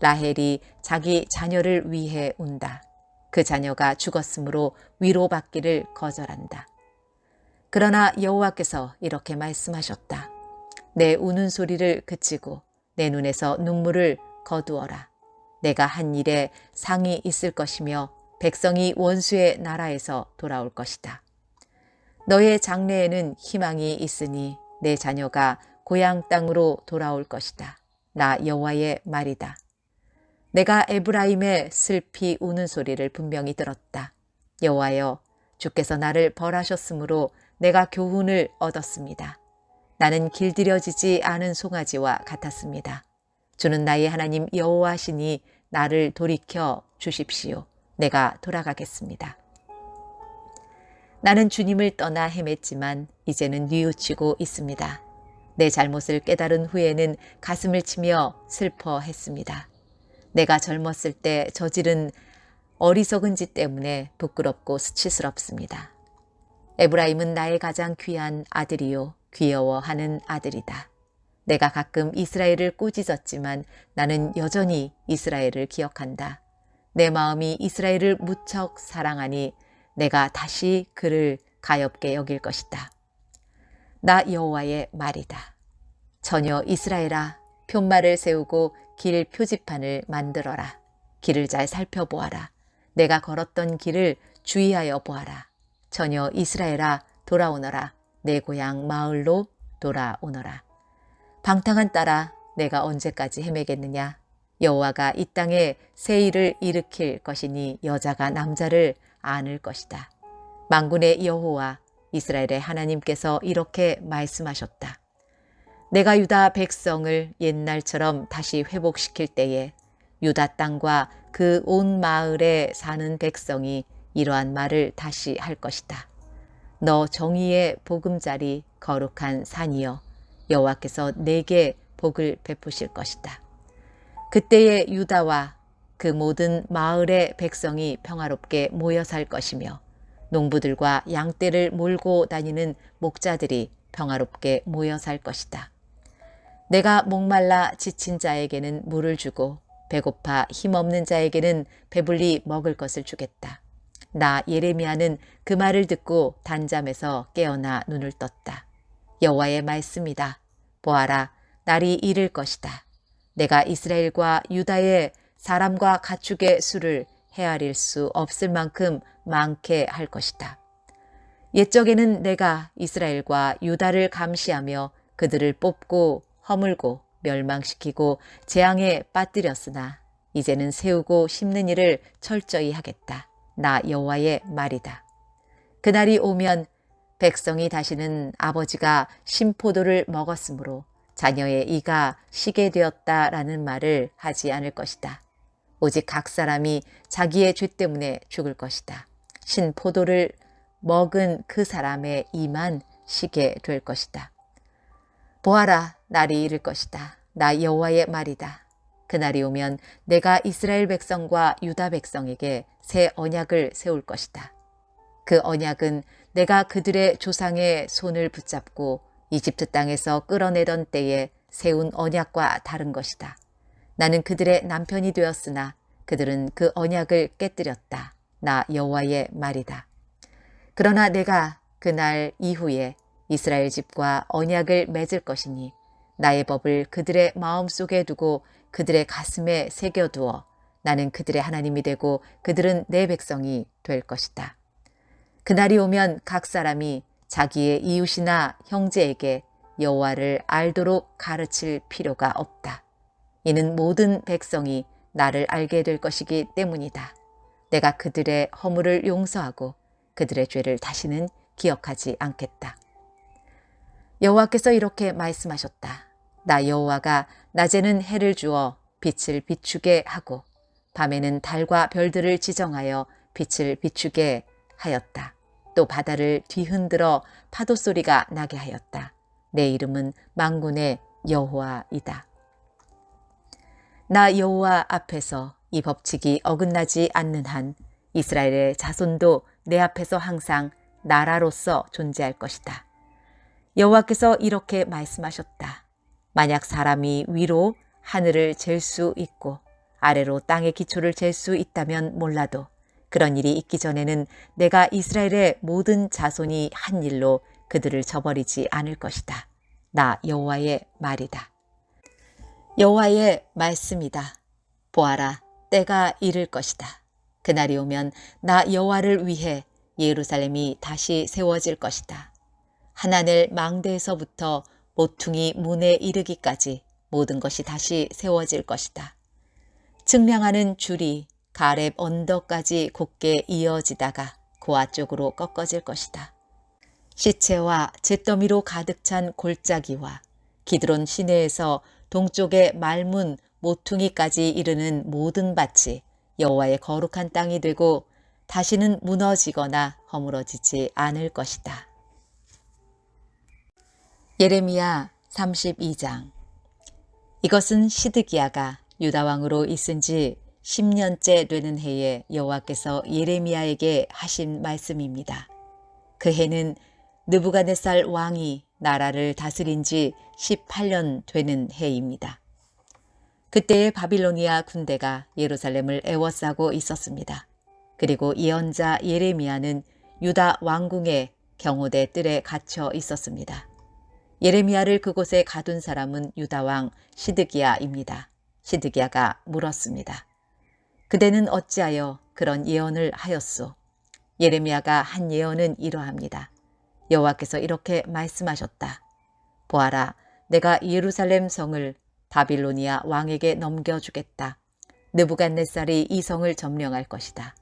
라헬이 자기 자녀를 위해 운다. 그 자녀가 죽었으므로 위로받기를 거절한다. 그러나 여호와께서 이렇게 말씀하셨다. 내 우는 소리를 그치고 내 눈에서 눈물을 거두어라. 내가 한 일에 상이 있을 것이며 백성이 원수의 나라에서 돌아올 것이다. 너의 장래에는 희망이 있으니 내 자녀가 고향 땅으로 돌아올 것이다. 나 여호와의 말이다. 내가 에브라임의 슬피 우는 소리를 분명히 들었다. 여호와여, 주께서 나를 벌하셨으므로 내가 교훈을 얻었습니다. 나는 길들여지지 않은 송아지와 같았습니다. 주는 나의 하나님 여호와시니 나를 돌이켜 주십시오. 내가 돌아가겠습니다. 나는 주님을 떠나 헤맸지만 이제는 뉘우치고 있습니다. 내 잘못을 깨달은 후에는 가슴을 치며 슬퍼했습니다. 내가 젊었을 때 저지른 어리석은 짓 때문에 부끄럽고 수치스럽습니다. 에브라임은 나의 가장 귀한 아들이요 귀여워하는 아들이다. 내가 가끔 이스라엘을 꾸짖었지만 나는 여전히 이스라엘을 기억한다. 내 마음이 이스라엘을 무척 사랑하니 내가 다시 그를 가엾게 여길 것이다. 나 여호와의 말이다. 전혀 이스라엘아, 푯말을 세우고 길 표지판을 만들어라. 길을 잘 살펴보아라. 내가 걸었던 길을 주의하여 보아라. 전혀 이스라엘아, 돌아오너라. 내 고향 마을로 돌아오너라. 방탕한 딸아, 내가 언제까지 헤매겠느냐? 여호와가 이 땅에 새 일을 일으킬 것이니 여자가 남자를 안을 것이다. 만군의 여호와 이스라엘의 하나님께서 이렇게 말씀하셨다. 내가 유다 백성을 옛날처럼 다시 회복시킬 때에 유다 땅과 그 온 마을에 사는 백성이 이러한 말을 다시 할 것이다. 너 정의의 보금자리 거룩한 산이여, 여호와께서 내게 복을 베푸실 것이다. 그때에 유다와 그 모든 마을의 백성이 평화롭게 모여 살 것이며 농부들과 양떼를 몰고 다니는 목자들이 평화롭게 모여 살 것이다. 내가 목말라 지친 자에게는 물을 주고 배고파 힘없는 자에게는 배불리 먹을 것을 주겠다. 나 예레미야는 그 말을 듣고 단잠에서 깨어나 눈을 떴다. 여호와의 말씀이다. 보아라, 날이 이를 것이다. 내가 이스라엘과 유다의 사람과 가축의 수를 헤아릴 수 없을 만큼 많게 할 것이다. 옛적에는 내가 이스라엘과 유다를 감시하며 그들을 뽑고 허물고 멸망시키고 재앙에 빠뜨렸으나 이제는 세우고 심는 일을 철저히 하겠다. 나 여호와의 말이다. 그날이 오면 백성이 다시는 아버지가 신포도를 먹었으므로 자녀의 이가 시게 되었다라는 말을 하지 않을 것이다. 오직 각 사람이 자기의 죄 때문에 죽을 것이다. 신포도를 먹은 그 사람의 이만 시게 될 것이다. 보아라, 날이 이를 것이다. 나 여호와의 말이다. 그날이 오면 내가 이스라엘 백성과 유다 백성에게 새 언약을 세울 것이다. 그 언약은 내가 그들의 조상의 손을 붙잡고 이집트 땅에서 끌어내던 때에 세운 언약과 다른 것이다. 나는 그들의 남편이 되었으나 그들은 그 언약을 깨뜨렸다. 나 여호와의 말이다. 그러나 내가 그날 이후에 이스라엘 집과 언약을 맺을 것이니 나의 법을 그들의 마음속에 두고 그들의 가슴에 새겨두어 나는 그들의 하나님이 되고 그들은 내 백성이 될 것이다. 그날이 오면 각 사람이 자기의 이웃이나 형제에게 여호와를 알도록 가르칠 필요가 없다. 이는 모든 백성이 나를 알게 될 것이기 때문이다. 내가 그들의 허물을 용서하고 그들의 죄를 다시는 기억하지 않겠다. 여호와께서 이렇게 말씀하셨다. 나 여호와가 낮에는 해를 주어 빛을 비추게 하고 밤에는 달과 별들을 지정하여 빛을 비추게 하였다. 또 바다를 뒤흔들어 파도 소리가 나게 하였다. 내 이름은 만군의 여호와이다. 나 여호와 앞에서 이 법칙이 어긋나지 않는 한 이스라엘의 자손도 내 앞에서 항상 나라로서 존재할 것이다. 여호와께서 이렇게 말씀하셨다. 만약 사람이 위로 하늘을 잴 수 있고 아래로 땅의 기초를 잴 수 있다면 몰라도 그런 일이 있기 전에는 내가 이스라엘의 모든 자손이 한 일로 그들을 저버리지 않을 것이다. 나 여호와의 말이다. 여호와의 말씀이다. 보아라, 때가 이를 것이다. 그날이 오면 나 여호와를 위해 예루살렘이 다시 세워질 것이다. 하나넬 망대에서부터 모퉁이 문에 이르기까지 모든 것이 다시 세워질 것이다. 측량하는 줄이 가렙 언덕까지 곧게 이어지다가 고아 쪽으로 꺾어질 것이다. 시체와 잿더미로 가득 찬 골짜기와 기드론 시내에서 동쪽의 말문 모퉁이까지 이르는 모든 밭이 여호와의 거룩한 땅이 되고 다시는 무너지거나 허물어지지 않을 것이다. 예레미야 32장. 이것은 시드기야가 유다 왕으로 있은 지 10년째 되는 해에 여호와께서 예레미야에게 하신 말씀입니다. 그 해는 느부갓네살 왕이 나라를 다스린 지 18년 되는 해입니다. 그때의 바빌로니아 군대가 예루살렘을 에워싸고 있었습니다. 그리고 예언자 예레미야는 유다 왕궁의 경호대 뜰에 갇혀 있었습니다. 예레미야를 그곳에 가둔 사람은 유다 왕 시드기야입니다. 시드기야가 물었습니다. 그대는 어찌하여 그런 예언을 하였소? 예레미야가 한 예언은 이러합니다. 여호와께서 이렇게 말씀하셨다. 보아라, 내가 예루살렘 성을 바빌로니아 왕에게 넘겨주겠다. 느부갓네살이 이 성을 점령할 것이다.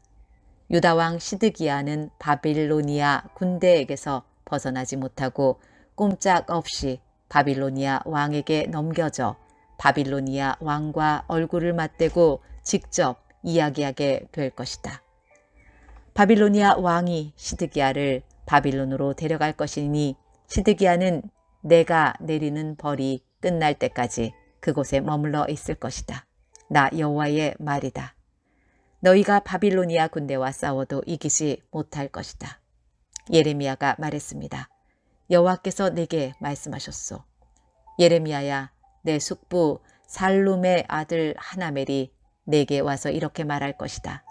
유다 왕 시드기야는 바빌로니아 군대에게서 벗어나지 못하고 꼼짝없이 바빌로니아 왕에게 넘겨져 바빌로니아 왕과 얼굴을 맞대고 직접 이야기하게 될 것이다. 바빌로니아 왕이 시드기야를 바빌론으로 데려갈 것이니 시드기야는 내가 내리는 벌이 끝날 때까지 그곳에 머물러 있을 것이다. 나 여호와의 말이다. 너희가 바빌로니아 군대와 싸워도 이기지 못할 것이다. 예레미야가 말했습니다. 여호와께서 내게 말씀하셨소. 예레미야야, 내 숙부 살룸의 아들 하나멜이 내게 와서 이렇게 말할 것이다.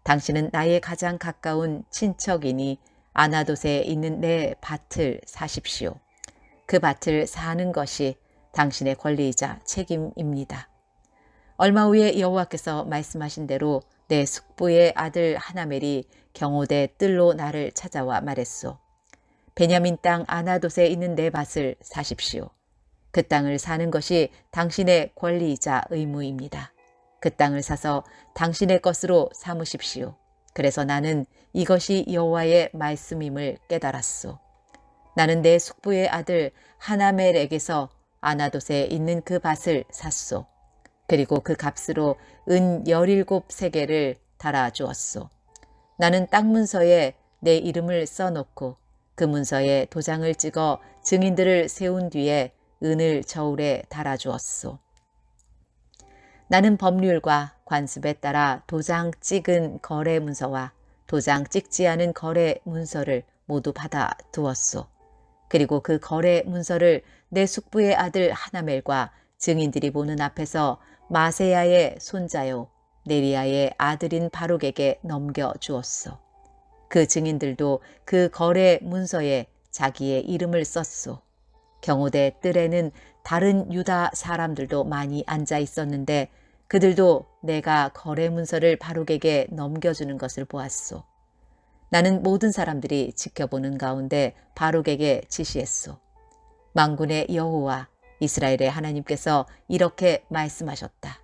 당신은 나의 가장 가까운 친척이니 아나돗에 있는 내 밭을 사십시오. 그 밭을 사는 것이 당신의 권리이자 책임입니다. 얼마 후에 여호와께서 말씀하신 대로 내 숙부의 아들 하나멜이 경호대 뜰로 나를 찾아와 말했소. 베냐민 땅 아나돗에 있는 내 밭을 사십시오. 그 땅을 사는 것이 당신의 권리이자 의무입니다. 그 땅을 사서 당신의 것으로 삼으십시오. 그래서 나는 이것이 여호와의 말씀임을 깨달았소. 나는 내 숙부의 아들 하나멜에게서 아나돗에 있는 그 밭을 샀소. 그리고 그 값으로 은 17세겔을 달아주었소. 나는 땅 문서에 내 이름을 써놓고 그 문서에 도장을 찍어 증인들을 세운 뒤에 은을 저울에 달아주었소. 나는 법률과 관습에 따라 도장 찍은 거래 문서와 도장 찍지 않은 거래 문서를 모두 받아 두었소. 그리고 그 거래 문서를 내 숙부의 아들 하나멜과 증인들이 보는 앞에서 마세야의 손자요 네리야의 아들인 바룩에게 넘겨주었소. 그 증인들도 그 거래 문서에 자기의 이름을 썼소. 경호대 뜰에는 다른 유다 사람들도 많이 앉아 있었는데 그들도 내가 거래 문서를 바룩에게 넘겨주는 것을 보았소. 나는 모든 사람들이 지켜보는 가운데 바룩에게 지시했소. 만군의 여호와 이스라엘의 하나님께서 이렇게 말씀하셨다.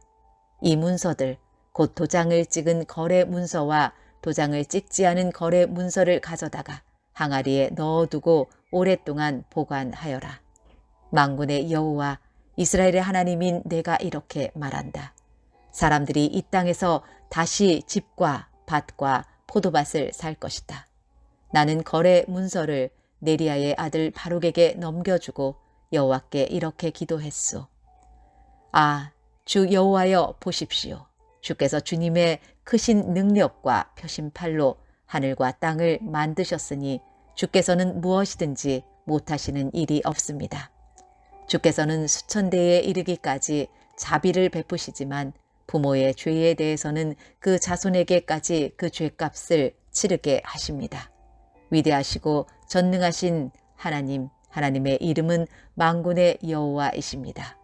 이 문서들 곧 도장을 찍은 거래 문서와 도장을 찍지 않은 거래 문서를 가져다가 항아리에 넣어두고 오랫동안 보관하여라. 만군의 여호와 이스라엘의 하나님인 내가 이렇게 말한다. 사람들이 이 땅에서 다시 집과 밭과 포도밭을 살 것이다. 나는 거래 문서를 네리야의 아들 바룩에게 넘겨주고 여호와께 이렇게 기도했소. 아, 주 여호와여 보십시오. 주께서 주님의 크신 능력과 표심팔로 하늘과 땅을 만드셨으니 주께서는 무엇이든지 못하시는 일이 없습니다. 주께서는 수천대에 이르기까지 자비를 베푸시지만 부모의 죄에 대해서는 그 자손에게까지 그 죄값을 치르게 하십니다. 위대하시고 전능하신 하나님, 하나님의 이름은 만군의 여호와이십니다.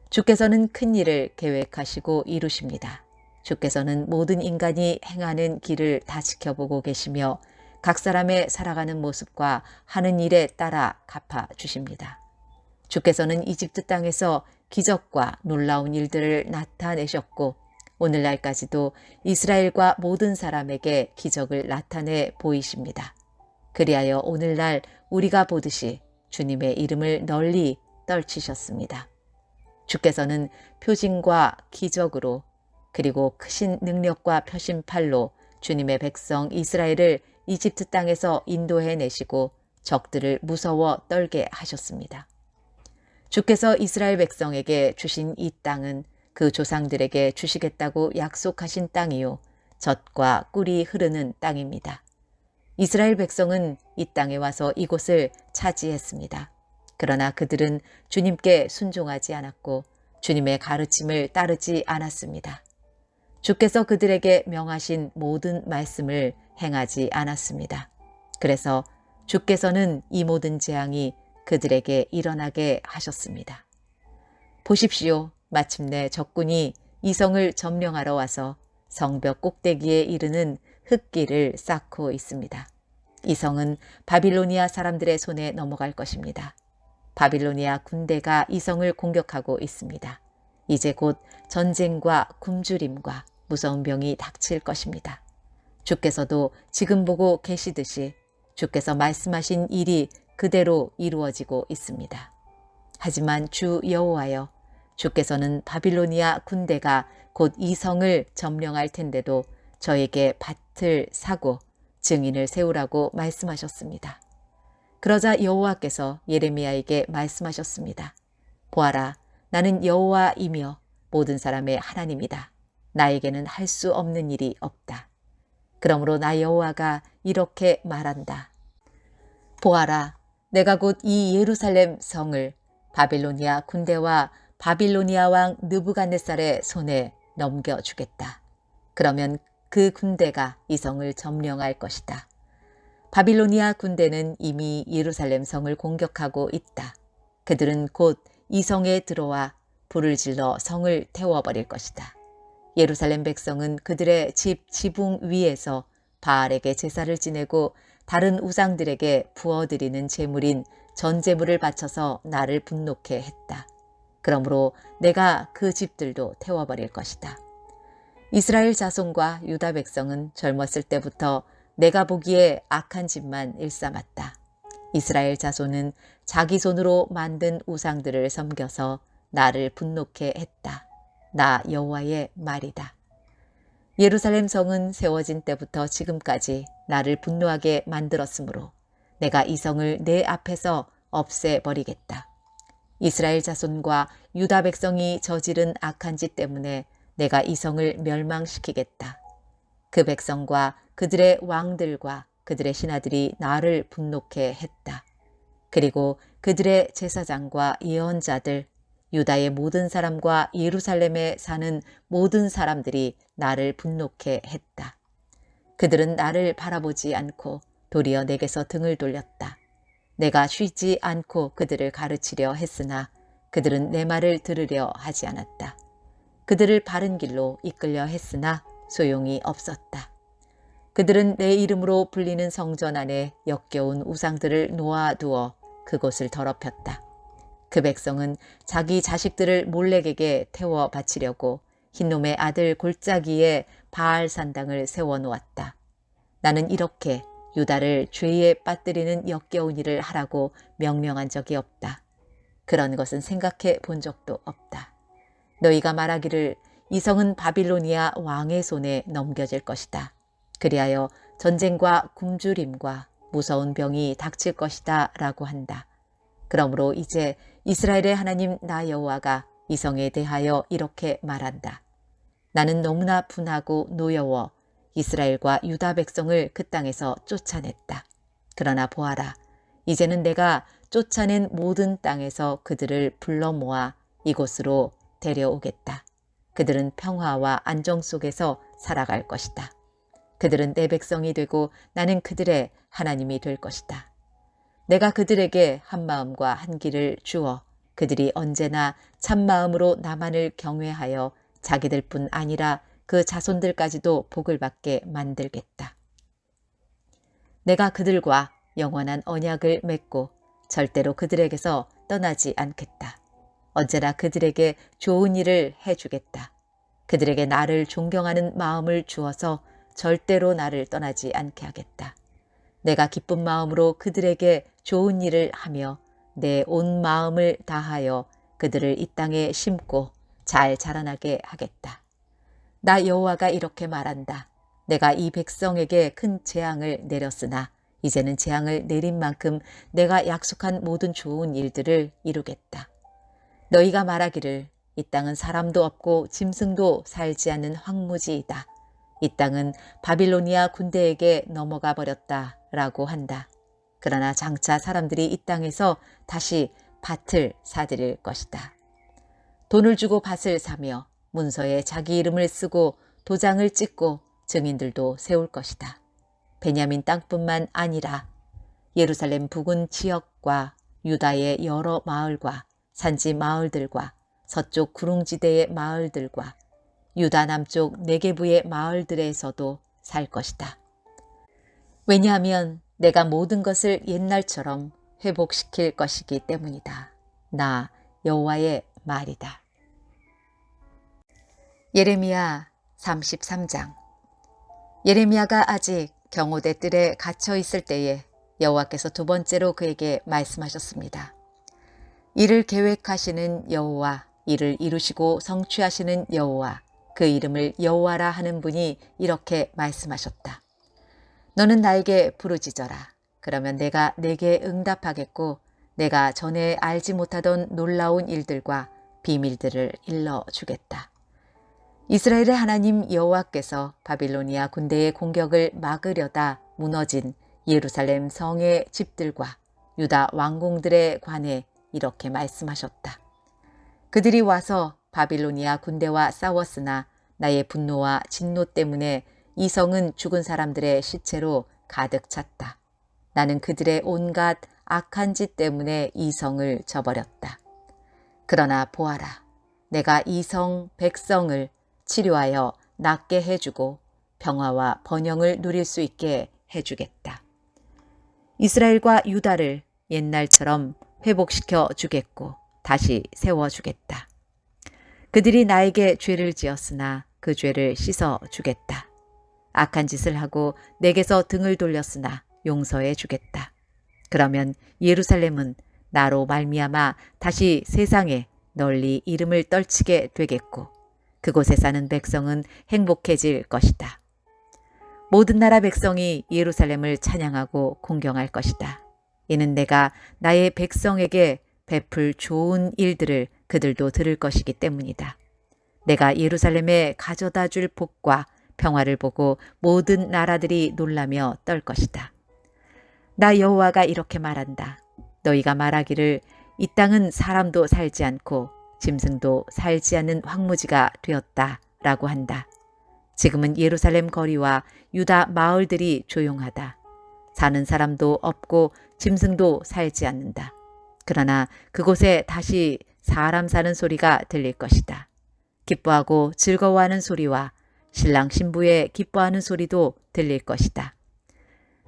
주께서는 큰 일을 계획하시고 이루십니다. 주께서는 모든 인간이 행하는 길을 다 지켜보고 계시며 각 사람의 살아가는 모습과 하는 일에 따라 갚아주십니다. 주께서는 이집트 땅에서 기적과 놀라운 일들을 나타내셨고 오늘날까지도 이스라엘과 모든 사람에게 기적을 나타내 보이십니다. 그리하여 오늘날 우리가 보듯이 주님의 이름을 널리 떨치셨습니다. 주께서는 표징과 기적으로 그리고 크신 능력과 표심팔로 주님의 백성 이스라엘을 이집트 땅에서 인도해내시고 적들을 무서워 떨게 하셨습니다. 주께서 이스라엘 백성에게 주신 이 땅은 그 조상들에게 주시겠다고 약속하신 땅이요 젖과 꿀이 흐르는 땅입니다. 이스라엘 백성은 이 땅에 와서 이곳을 차지했습니다. 그러나 그들은 주님께 순종하지 않았고 주님의 가르침을 따르지 않았습니다. 주께서 그들에게 명하신 모든 말씀을 행하지 않았습니다. 그래서 주께서는 이 모든 재앙이 그들에게 일어나게 하셨습니다. 보십시오. 마침내 적군이 이 성을 점령하러 와서 성벽 꼭대기에 이르는 흙길을 쌓고 있습니다. 이 성은 바빌로니아 사람들의 손에 넘어갈 것입니다. 바빌로니아 군대가 이 성을 공격하고 있습니다. 이제 곧 전쟁과 굶주림과 무서운 병이 닥칠 것입니다. 주께서도 지금 보고 계시듯이 주께서 말씀하신 일이 그대로 이루어지고 있습니다. 하지만 주 여호와여, 주께서는 바빌로니아 군대가 곧 이 성을 점령할 텐데도 저에게 밭을 사고 증인을 세우라고 말씀하셨습니다. 그러자 여호와께서 예레미야에게 말씀하셨습니다. 보아라, 나는 여호와이며 모든 사람의 하나님이다. 나에게는 할 수 없는 일이 없다. 그러므로 나 여호와가 이렇게 말한다. 보아라, 내가 곧 이 예루살렘 성을 바빌로니아 군대와 바빌로니아 왕 느부갓네살의 손에 넘겨주겠다. 그러면 그 군대가 이 성을 점령할 것이다. 바빌로니아 군대는 이미 예루살렘 성을 공격하고 있다. 그들은 곧 이 성에 들어와 불을 질러 성을 태워버릴 것이다. 예루살렘 백성은 그들의 집 지붕 위에서 바알에게 제사를 지내고 다른 우상들에게 부어드리는 제물인 전제물을 바쳐서 나를 분노케 했다. 그러므로 내가 그 집들도 태워버릴 것이다. 이스라엘 자손과 유다 백성은 젊었을 때부터 내가 보기에 악한 짓만 일삼았다. 이스라엘 자손은 자기 손으로 만든 우상들을 섬겨서 나를 분노케 했다. 나 여호와의 말이다. 예루살렘 성은 세워진 때부터 지금까지 나를 분노하게 만들었으므로 내가 이 성을 내 앞에서 없애버리겠다. 이스라엘 자손과 유다 백성이 저지른 악한 짓 때문에 내가 이 성을 멸망시키겠다. 그 백성과 그들의 왕들과 그들의 신하들이 나를 분노케 했다. 그리고 그들의 제사장과 예언자들, 유다의 모든 사람과 예루살렘에 사는 모든 사람들이 나를 분노케 했다. 그들은 나를 바라보지 않고 도리어 내게서 등을 돌렸다. 내가 쉬지 않고 그들을 가르치려 했으나 그들은 내 말을 들으려 하지 않았다. 그들을 바른 길로 이끌려 했으나 소용이 없었다. 그들은 내 이름으로 불리는 성전 안에 역겨운 우상들을 놓아두어 그곳을 더럽혔다. 그 백성은 자기 자식들을 몰렉에게 태워 바치려고 흰놈의 아들 골짜기에 바알 산당을 세워놓았다. 나는 이렇게 유다를 죄에 빠뜨리는 역겨운 일을 하라고 명령한 적이 없다. 그런 것은 생각해 본 적도 없다. 너희가 말하기를 이 성은 바빌로니아 왕의 손에 넘겨질 것이다. 그리하여 전쟁과 굶주림과 무서운 병이 닥칠 것이다 라고 한다. 그러므로 이제 이스라엘의 하나님 나 여호와가 이 성에 대하여 이렇게 말한다. 나는 너무나 분하고 노여워 이스라엘과 유다 백성을 그 땅에서 쫓아냈다. 그러나 보아라, 이제는 내가 쫓아낸 모든 땅에서 그들을 불러 모아 이곳으로 데려오겠다. 그들은 평화와 안정 속에서 살아갈 것이다. 그들은 내 백성이 되고 나는 그들의 하나님이 될 것이다. 내가 그들에게 한 마음과 한 길을 주어 그들이 언제나 참마음으로 나만을 경외하여 자기들뿐 아니라 그 자손들까지도 복을 받게 만들겠다. 내가 그들과 영원한 언약을 맺고 절대로 그들에게서 떠나지 않겠다. 언제나 그들에게 좋은 일을 해주겠다. 그들에게 나를 존경하는 마음을 주어서 절대로 나를 떠나지 않게 하겠다. 내가 기쁜 마음으로 그들에게 좋은 일을 하며 내 온 마음을 다하여 그들을 이 땅에 심고 잘 자라나게 하겠다. 나 여호와가 이렇게 말한다. 내가 이 백성에게 큰 재앙을 내렸으나 이제는 재앙을 내린 만큼 내가 약속한 모든 좋은 일들을 이루겠다. 너희가 말하기를 이 땅은 사람도 없고 짐승도 살지 않는 황무지이다. 이 땅은 바빌로니아 군대에게 넘어가 버렸다 라고 한다. 그러나 장차 사람들이 이 땅에서 다시 밭을 사들일 것이다. 돈을 주고 밭을 사며 문서에 자기 이름을 쓰고 도장을 찍고 증인들도 세울 것이다. 베냐민 땅뿐만 아니라 예루살렘 부근 지역과 유다의 여러 마을과 산지 마을들과 서쪽 구릉지대의 마을들과 유다 남쪽 네게부의 마을들에서도 살 것이다. 왜냐하면 내가 모든 것을 옛날처럼 회복시킬 것이기 때문이다. 나 여호와의 말이다. 예레미야 33장. 예레미야가 아직 경호대 뜰에 갇혀 있을 때에 여호와께서 두 번째로 그에게 말씀하셨습니다. 이를 계획하시는 여호와, 이를 이루시고 성취하시는 여호와, 그 이름을 여호와라 하는 분이 이렇게 말씀하셨다. 너는 나에게 부르짖어라. 그러면 내가 내게 응답하겠고 내가 전에 알지 못하던 놀라운 일들과 비밀들을 일러주겠다. 이스라엘의 하나님 여호와께서 바빌로니아 군대의 공격을 막으려다 무너진 예루살렘 성의 집들과 유다 왕궁들에 관해 이렇게 말씀하셨다. 그들이 와서 바빌로니아 군대와 싸웠으나 나의 분노와 진노 때문에 이 성은 죽은 사람들의 시체로 가득 찼다. 나는 그들의 온갖 악한 짓 때문에 이 성을 저버렸다. 그러나 보아라, 내가 이 성 백성을 치료하여 낫게 해주고 평화와 번영을 누릴 수 있게 해주겠다. 이스라엘과 유다를 옛날처럼 회복시켜 주겠고 다시 세워 주겠다. 그들이 나에게 죄를 지었으나 그 죄를 씻어 주겠다. 악한 짓을 하고 내게서 등을 돌렸으나 용서해 주겠다. 그러면 예루살렘은 나로 말미암아 다시 세상에 널리 이름을 떨치게 되겠고 그곳에 사는 백성은 행복해질 것이다. 모든 나라 백성이 예루살렘을 찬양하고 공경할 것이다. 이는 내가 나의 백성에게 베풀 좋은 일들을 그들도 들을 것이기 때문이다. 내가 예루살렘에 가져다 줄 복과 평화를 보고 모든 나라들이 놀라며 떨 것이다. 나 여호와가 이렇게 말한다. 너희가 말하기를 이 땅은 사람도 살지 않고 짐승도 살지 않는 황무지가 되었다 라고 한다. 지금은 예루살렘 거리와 유다 마을들이 조용하다. 사는 사람도 없고 짐승도 살지 않는다. 그러나 그곳에 다시 사람 사는 소리가 들릴 것이다. 기뻐하고 즐거워하는 소리와 신랑 신부의 기뻐하는 소리도 들릴 것이다.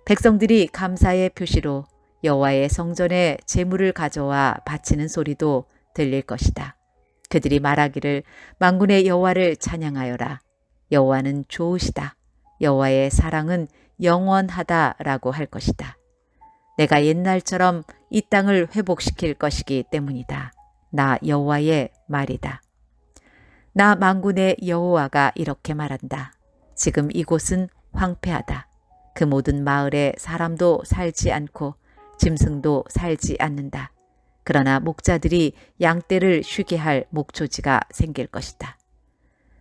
백성들이 감사의 표시로 여호와의 성전에 제물을 가져와 바치는 소리도 들릴 것이다. 그들이 말하기를 만군의 여호와를 찬양하여라. 여호와는 좋으시다. 여호와의 사랑은 영원하다라고 할 것이다. 내가 옛날처럼 이 땅을 회복시킬 것이기 때문이다. 나 여호와의 말이다. 나 만군의 여호와가 이렇게 말한다. 지금 이곳은 황폐하다. 그 모든 마을에 사람도 살지 않고 짐승도 살지 않는다. 그러나 목자들이 양떼를 쉬게 할 목초지가 생길 것이다.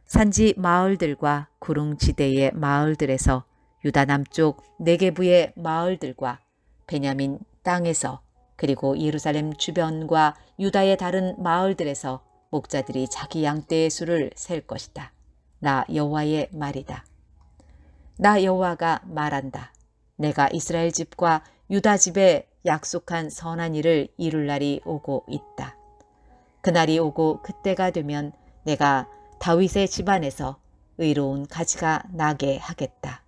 산지 마을들과 구릉지대의 마을들에서 유다 남쪽 네게부의 마을들과 베냐민 땅에서 그리고 예루살렘 주변과 유다의 다른 마을들에서 목자들이 자기 양떼의 수를 셀 것이다. 나 여호와의 말이다. 나 여호와가 말한다. 내가 이스라엘 집과 유다 집에 약속한 선한 일을 이룰 날이 오고 있다. 그날이 오고 그때가 되면 내가 다윗의 집안에서 의로운 가지가 나게 하겠다.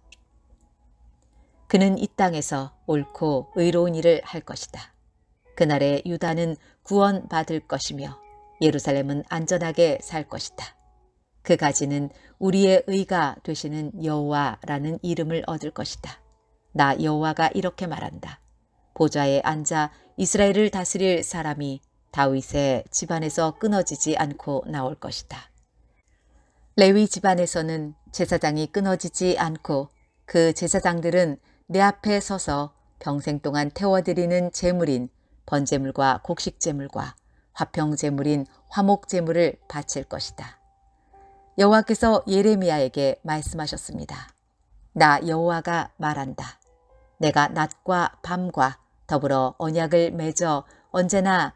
그는 이 땅에서 옳고 의로운 일을 할 것이다. 그날에 유다는 구원받을 것이며 예루살렘은 안전하게 살 것이다. 그 가지는 우리의 의가 되시는 여호와라는 이름을 얻을 것이다. 나 여호와가 이렇게 말한다. 보좌에 앉아 이스라엘을 다스릴 사람이 다윗의 집안에서 끊어지지 않고 나올 것이다. 레위 집안에서는 제사장이 끊어지지 않고 그 제사장들은 내 앞에 서서 평생 동안 태워드리는 제물인 번제물과 곡식제물과 화평제물인 화목제물을 바칠 것이다. 여호와께서 예레미야에게 말씀하셨습니다. 나 여호와가 말한다. 내가 낮과 밤과 더불어 언약을 맺어 언제나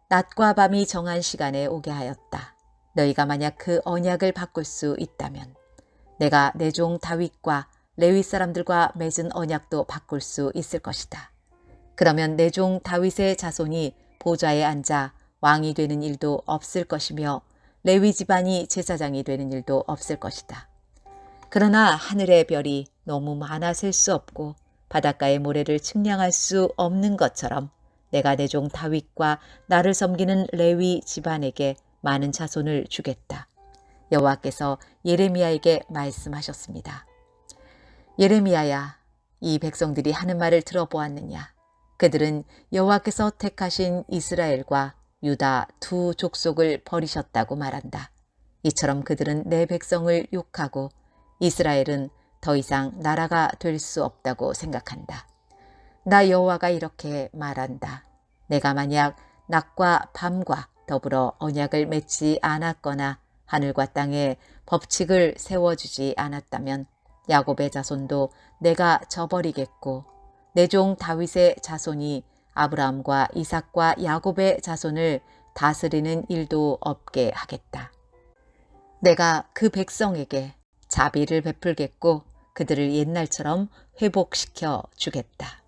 낮과 밤이 정한 시간에 오게 하였다. 너희가 만약 그 언약을 바꿀 수 있다면 내가 내 종 다윗과 레위 사람들과 맺은 언약도 바꿀 수 있을 것이다. 그러면 내 종 다윗의 자손이 보좌에 앉아 왕이 되는 일도 없을 것이며 레위 집안이 제사장이 되는 일도 없을 것이다. 그러나 하늘의 별이 너무 많아 셀 수 없고 바닷가의 모래를 측량할 수 없는 것처럼 내가 내 종 다윗과 나를 섬기는 레위 집안에게 많은 자손을 주겠다. 여호와께서 예레미야에게 말씀하셨습니다. 예레미야야, 이 백성들이 하는 말을 들어보았느냐? 그들은 여호와께서 택하신 이스라엘과 유다 두 족속을 버리셨다고 말한다. 이처럼 그들은 내 백성을 욕하고 이스라엘은 더 이상 나라가 될 수 없다고 생각한다. 나 여호와가 이렇게 말한다. 내가 만약 낮과 밤과 더불어 언약을 맺지 않았거나 하늘과 땅에 법칙을 세워주지 않았다면 야곱의 자손도 내가 저버리겠고 내 종 다윗의 자손이 아브라함과 이삭과 야곱의 자손을 다스리는 일도 없게 하겠다. 내가 그 백성에게 자비를 베풀겠고 그들을 옛날처럼 회복시켜 주겠다.